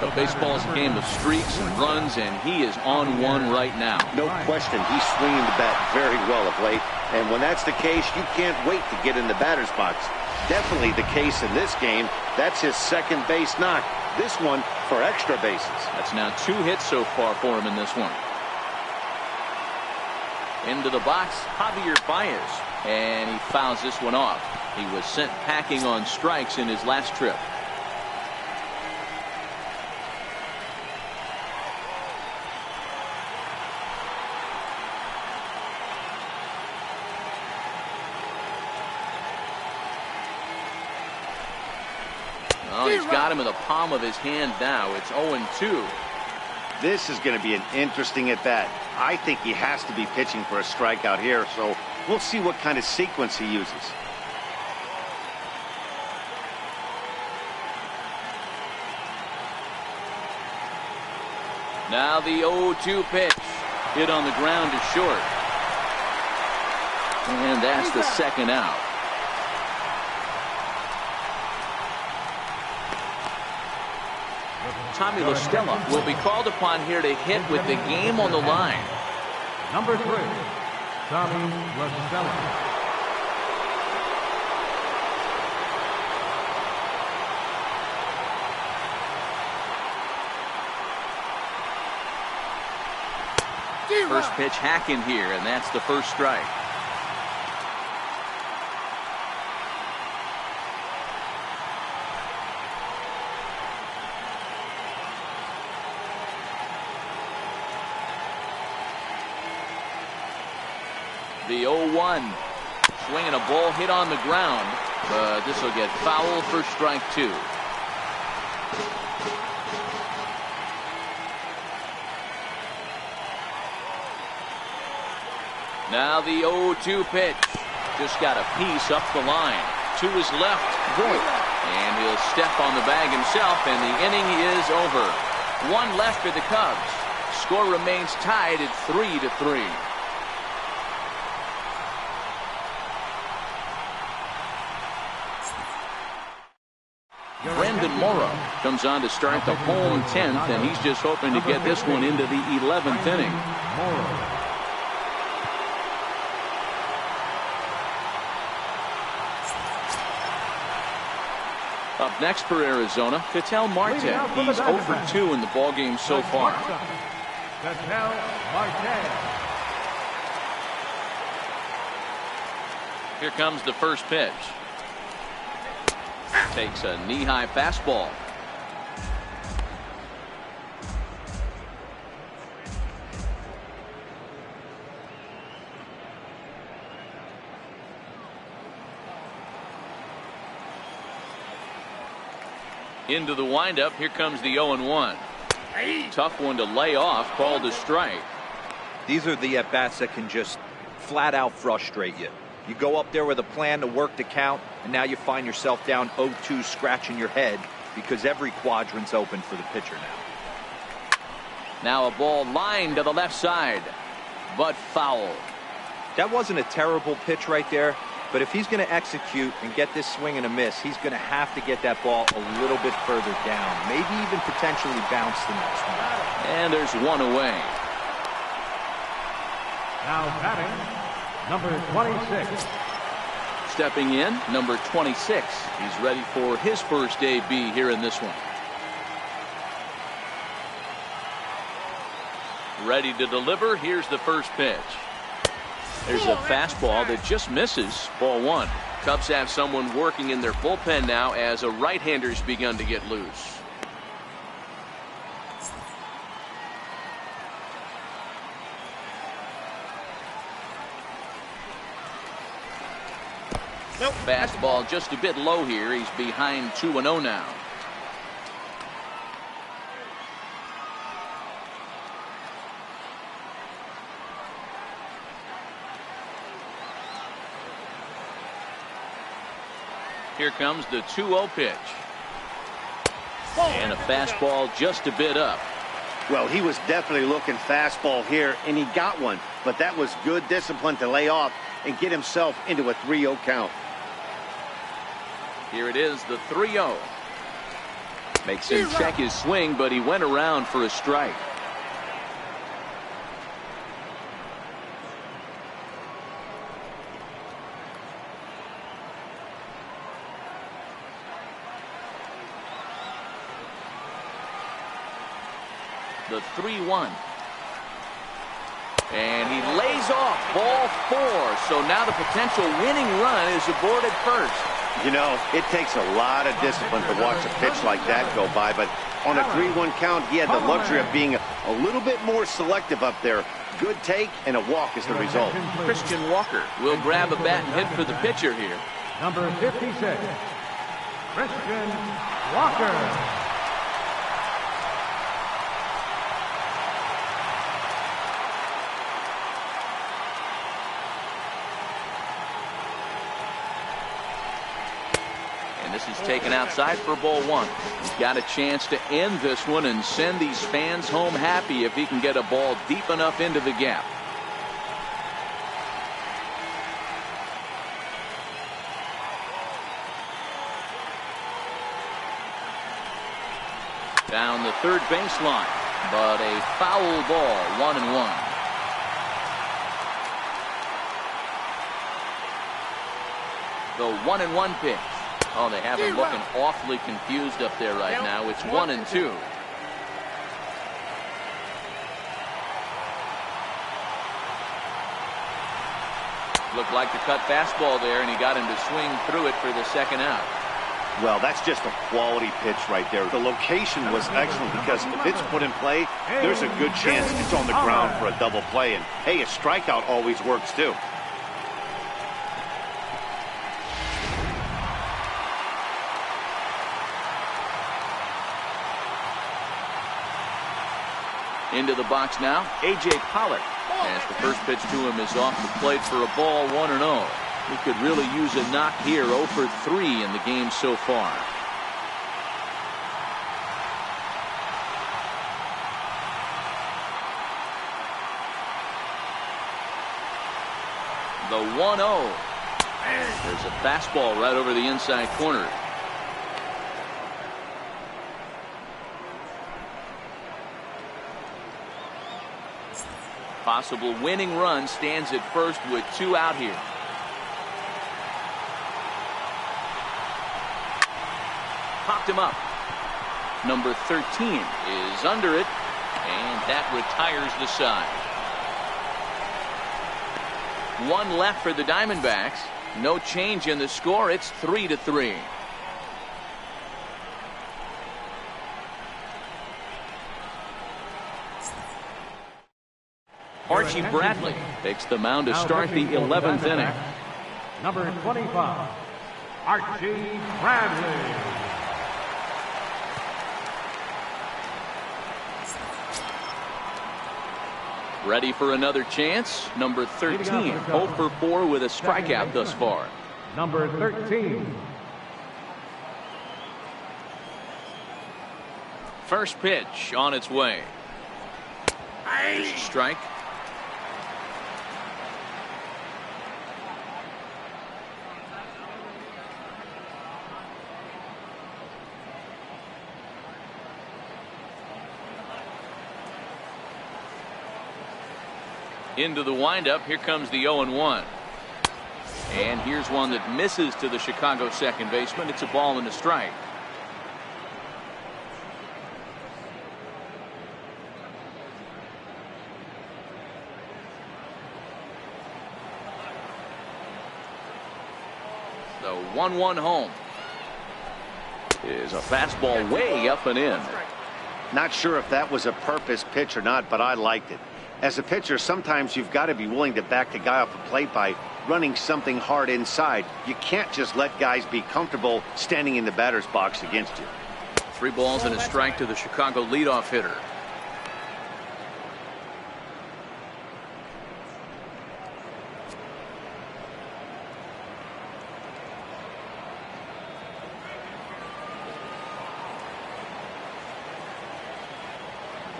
But baseball is a game of streaks and runs, and he is on one right now. No question, he's swinging the bat very well of late. And when that's the case, you can't wait to get in the batter's box. Definitely the case in this game. That's his second base knock. This one for extra bases. That's now 2 hits so far for him in this one. Into the box, Javier Baez, and he fouls this one off. He was sent packing on strikes in his last trip. Oh, he's got him in the palm of his hand now. It's 0-2. This is going to be an interesting at-bat. I think he has to be pitching for a strikeout here, so we'll see what kind of sequence he uses. Now the 0-2 pitch. Hit on the ground to short. And that's the second out. Tommy La Stella will be called upon here to hit with the game on the line. Number 3, Tommy La Stella. First pitch hacking here, and that's the first strike. The 0-1. Swinging a ball hit on the ground, but this will get foul for strike 2. Now the 0-2 pitch. Just got a piece up the line. To his left, Voit. And he'll step on the bag himself, and the inning is over. One left for the Cubs. Score remains tied at 3-3. Brendan Morrow comes on to start the home 10th, and he's just hoping to get this one into the 11th inning. Up next for Arizona, Ketel Marte. He's 0 for 2 in the ballgame so far. Ketel Marte. Here comes the first pitch. Takes a knee-high fastball. Into the windup. Here comes the 0-1. Tough one to lay off. Called a strike. These are the at-bats that can just flat out frustrate you. You go up there with a plan to work the count, and now you find yourself down 0-2, scratching your head because every quadrant's open for the pitcher now. Now a ball lined to the left side, but foul. That wasn't a terrible pitch right there, but if he's going to execute and get this swing and a miss, he's going to have to get that ball a little bit further down, maybe even potentially bounce the next one. And there's one away. Now batting, number 26. Stepping in, number 26. He's ready for his first AB here in this one. Ready to deliver. Here's the first pitch. There's a fastball that just misses. Ball 1. Cubs have someone working in their bullpen now as a right-hander's begun to get loose. Nope. Fastball just a bit low here. He's behind 2-0 now. Here comes the 2-0 pitch. And a fastball just a bit up. Well, he was definitely looking fastball here, and he got one. But that was good discipline to lay off and get himself into a 3-0 count. Here it is, the 3-0. Makes him check his swing, but he went around for a strike. The 3-1. And he lays off ball 4. So now the potential winning run is aboard at first. You know, it takes a lot of discipline to watch a pitch like that go by, but on a 3-1 count, he had the luxury of being a little bit more selective up there. Good take and a walk is the result. Christian Walker will grab a bat and hit for the pitcher here. Number 56. Christian Walker. And this is taken outside for ball one. He's got a chance to end this one and send these fans home happy if he can get a ball deep enough into the gap. Down the third baseline, but a foul ball, 1-1. The 1-1 pitch. Oh, they have him looking awfully confused up there right now. It's 1-2. Looked like the cut fastball there, and he got him to swing through it for the second out. Well, that's just a quality pitch right there. The location was excellent because if it's put in play, there's a good chance it's on the ground for a double play. And, hey, a strikeout always works, too. Into the box now, A.J. Pollock. As the first pitch to him is off the plate for a ball, 1-0. He could really use a knock here, 0 for 3 in the game so far. The 1-0. There's a fastball right over the inside corner. Possible winning run stands at first with 2 out here. Popped him up. Number 13 is under it, and that retires the side. 1 left for the Diamondbacks. No change in the score. It's 3-3. Archie Bradley takes the mound to start the 11th inning. Number 25, Archie Bradley. Ready for another chance. Number 13, 0 for 4 with a strikeout thus far. Number 13. First pitch on its way. Strike. Into the windup. Here comes the 0-1. And here's one that misses to the Chicago second baseman. It's a ball and a strike. The 1-1 home is a fastball way up and in. Not sure if that was a purpose pitch or not, but I liked it. As a pitcher, sometimes you've got to be willing to back the guy off the plate by running something hard inside. You can't just let guys be comfortable standing in the batter's box against you. 3 balls and a strike to the Chicago leadoff hitter.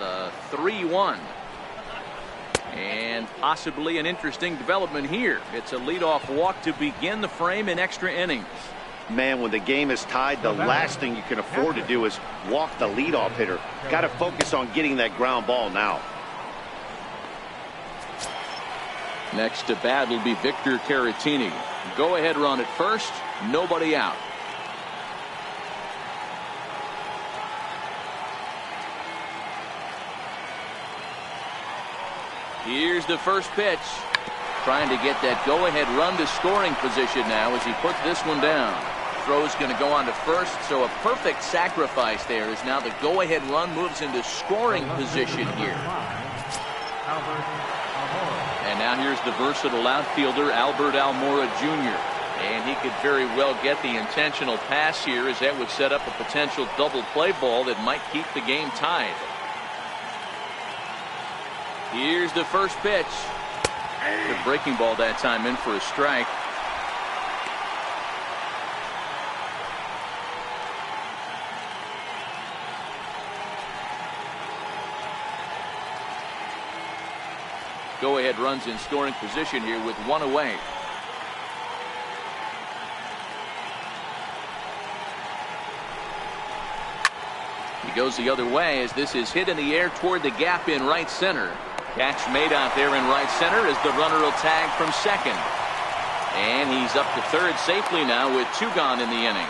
The 3-1. And possibly an interesting development here. It's a leadoff walk to begin the frame in extra innings. Man, when the game is tied, the last thing you can afford to do is walk the leadoff hitter. Got to focus on getting that ground ball now. Next to bat will be Victor Caratini. Go ahead run at first. Nobody out. Here's the first pitch. Trying to get that go-ahead run to scoring position now as he puts this one down. Throw's going to go on to first, so a perfect sacrifice there as now the go-ahead run moves into scoring position here. And now here's the versatile outfielder Albert Almora Jr. And he could very well get the intentional pass here, as that would set up a potential double play ball that might keep the game tied. Here's the first pitch. The breaking ball that time, in for a strike. Go-ahead runs in scoring position here with one away. He goes the other way as this is hit in the air toward the gap in right center. Catch made out there in right center as the runner will tag from second. And he's up to third safely now with two gone in the inning.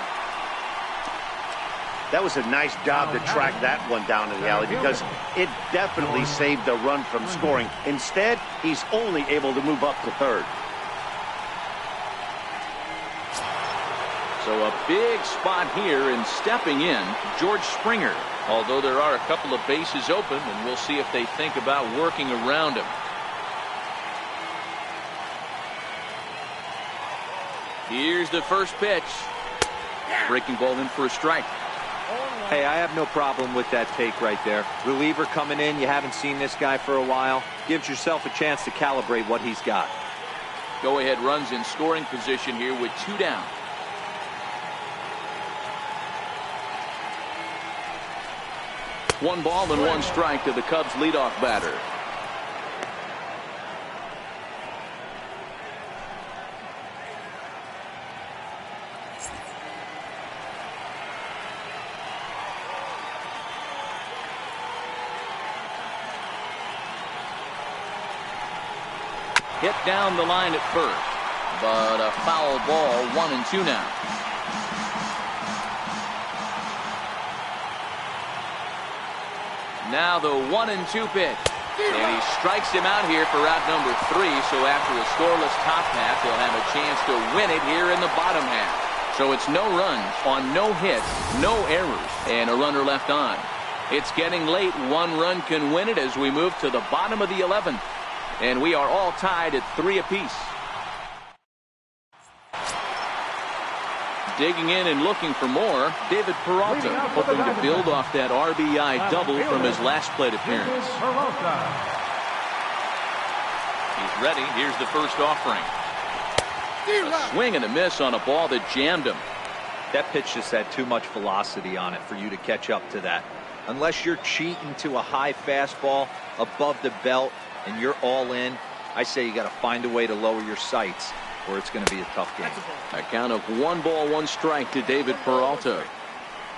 That was a nice job to track that one down in the alley, because it definitely saved the run from scoring. Instead, he's only able to move up to third. So a big spot here, and stepping in, George Springer. Although there are a couple of bases open, and we'll see if they think about working around him. Here's the first pitch. Breaking ball in for a strike. Hey, I have no problem with that take right there. Reliever coming in, you haven't seen this guy for a while. Gives yourself a chance to calibrate what he's got. Go-ahead runs in scoring position here with two down. One ball and one strike to the Cubs leadoff batter. Hit down the line at first, but a foul ball, 1-2 now. Now the 1-2 pitch, and he strikes him out here for out number 3. So after a scoreless top half, he'll have a chance to win it here in the bottom half. So it's no runs on no hits, no errors, and a runner left on. It's getting late. One run can win it as we move to the bottom of the 11th. And we are all tied at 3 apiece. Digging in and looking for more, David Peralta, hoping to build off that RBI double from his last plate appearance. He's ready. Here's the first offering. A swing and a miss on a ball that jammed him. That pitch just had too much velocity on it for you to catch up to that. Unless you're cheating to a high fastball above the belt and you're all in, I say you got to find a way to lower your sights, or it's going to be a tough game. A count of 1 ball, 1 strike to David Peralta.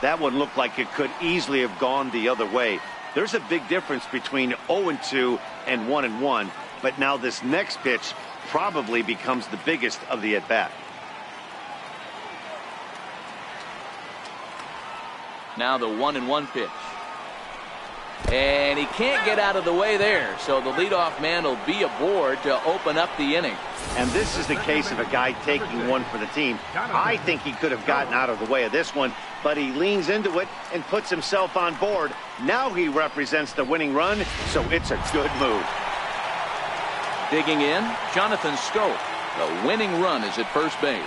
That one looked like it could easily have gone the other way. There's a big difference between 0-2 and 1-1, but now this next pitch probably becomes the biggest of the at-bat. Now the 1-1 pitch. And he can't get out of the way there, so the leadoff man will be aboard to open up the inning. And this is the case of a guy taking one for the team. I think he could have gotten out of the way of this one, but he leans into it and puts himself on board. Now he represents the winning run, so it's a good move. Digging in, Jonathan Scope. The winning run is at first base.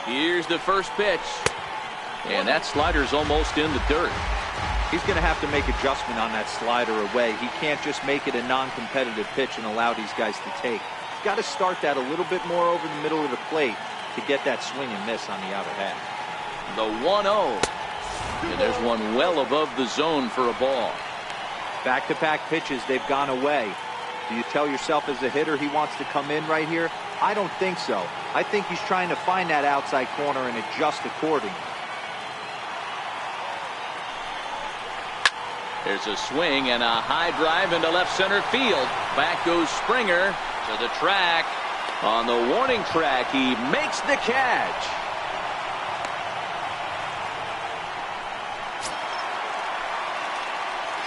Here's the first pitch, and that slider's almost in the dirt. He's going to have to make adjustment on that slider away. He can't just make it a non-competitive pitch and allow these guys to take. He's got to start that a little bit more over the middle of the plate to get that swing and miss on the outer half. The 1-0, and there's one well above the zone for a ball. Back-to-back pitches, they've gone away. Do you tell yourself as a hitter he wants to come in right here? I don't think so. I think he's trying to find that outside corner and adjust accordingly. There's a swing and a high drive into left center field. Back goes Springer to the track. On the warning track, he makes the catch.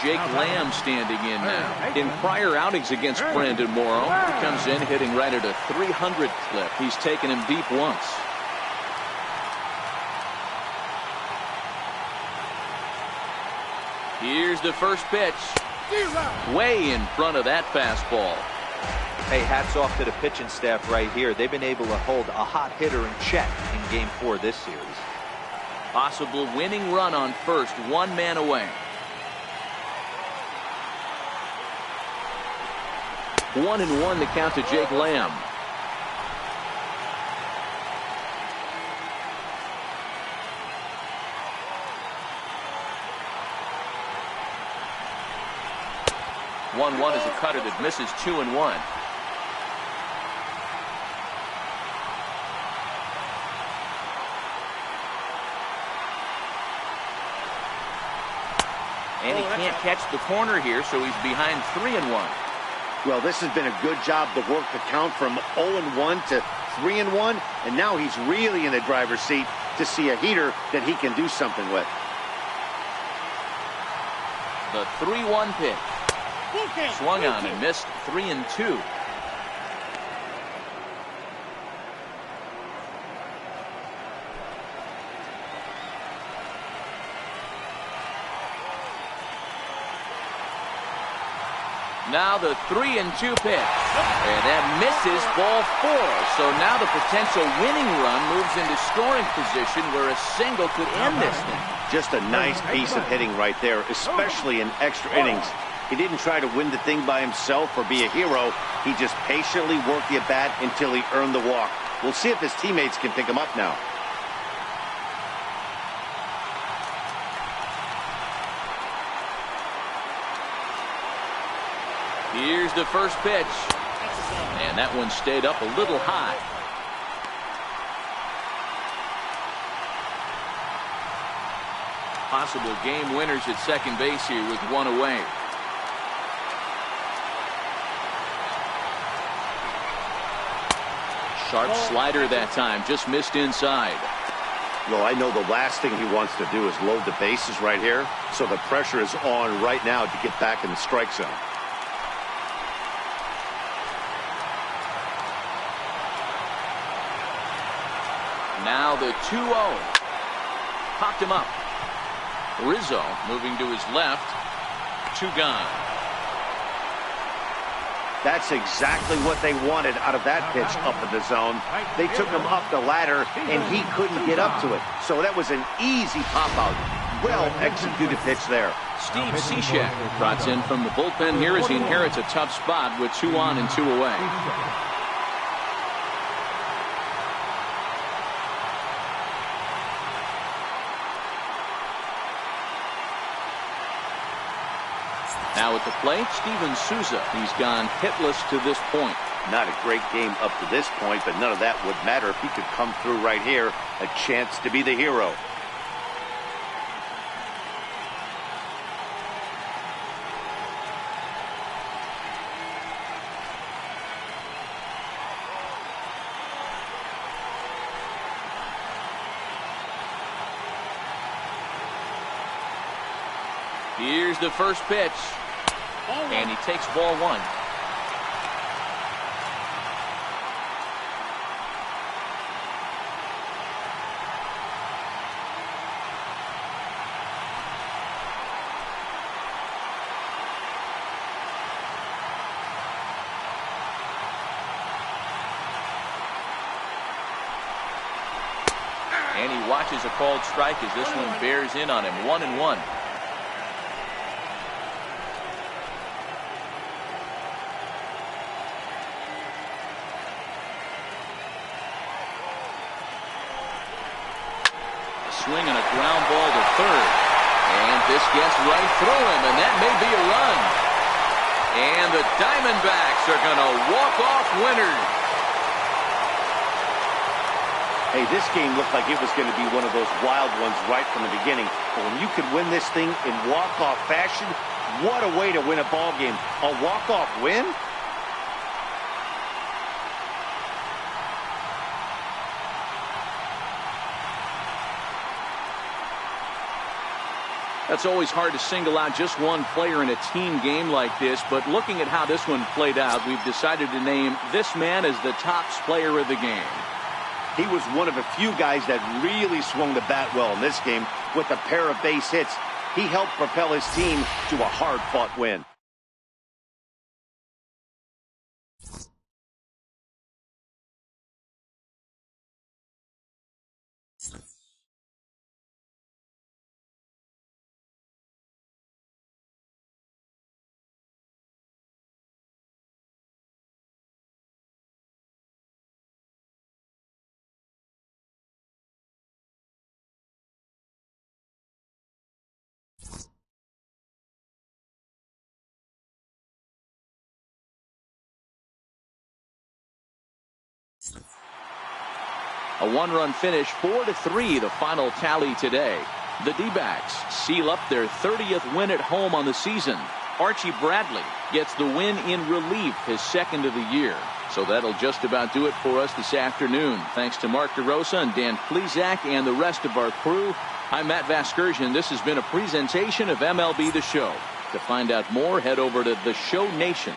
Jake Lamb standing in now. In prior outings against Brandon Morrow, he comes in hitting right at a 300 clip. He's taken him deep once. Here's the first pitch. Way in front of that fastball. Hey, hats off to the pitching staff right here. They've been able to hold a hot hitter in check in Game 4 this series. Possible winning run on first, 1 man away. 1-1 to count to Jake Lamb. One is a cutter that misses 2-1. And he can't catch the corner here, so he's behind 3-1. Well, this has been a good job to work the count from 0-1 to 3-1, and now he's really in the driver's seat to see a heater that he can do something with. The 3-1 pitch. Swung on and missed. 3-2. Now the 3-2 pitch. And that misses, ball 4. So now the potential winning run moves into scoring position where a single could end this thing. Just a nice piece of hitting right there, especially in extra innings. He didn't try to win the thing by himself or be a hero. He just patiently worked the at-bat until he earned the walk. We'll see if his teammates can pick him up now. Here's the first pitch. And that one stayed up a little high. Possible game winners at second base here with 1 away. Sharp slider that time, just missed inside. Well, I know the last thing he wants to do is load the bases right here, so the pressure is on right now to get back in the strike zone. Now the 2-0. Popped him up. Rizzo moving to his left. 2 gone. That's exactly what they wanted out of that pitch up in the zone. They took him up the ladder, and he couldn't get up to it. So that was an easy pop-out. Well-executed pitch there. Steve Cishek brought in from the bullpen here as he inherits a tough spot with 2 on and 2 away. Now at the plate, Steven Souza. He's gone hitless to this point. Not a great game up to this point, but none of that would matter if he could come through right here. A chance to be the hero. Here's the first pitch. And he takes ball 1. And he watches a called strike as this one bears in on him. 1-1. Swing and a ground ball to third. And this gets right through him, and that may be a run. And the Diamondbacks are going to walk off winners. Hey, this game looked like it was going to be one of those wild ones right from the beginning. But when you could win this thing in walk-off fashion, what a way to win a ball game. A walk-off win? That's always hard to single out just one player in a team game like this, but looking at how this one played out, we've decided to name this man as the top player of the game. He was one of a few guys that really swung the bat well in this game with a pair of base hits. he helped propel his team to a hard-fought win. A one-run finish, 4-3, the final tally today. The D-backs seal up their 30th win at home on the season. Archie Bradley gets the win in relief, his second of the year. So that'll just about do it for us this afternoon. Thanks to Mark DeRosa and Dan Plesac and the rest of our crew. I'm Matt Vasgersian. This has been a presentation of MLB The Show. To find out more, head over to The Show Nation.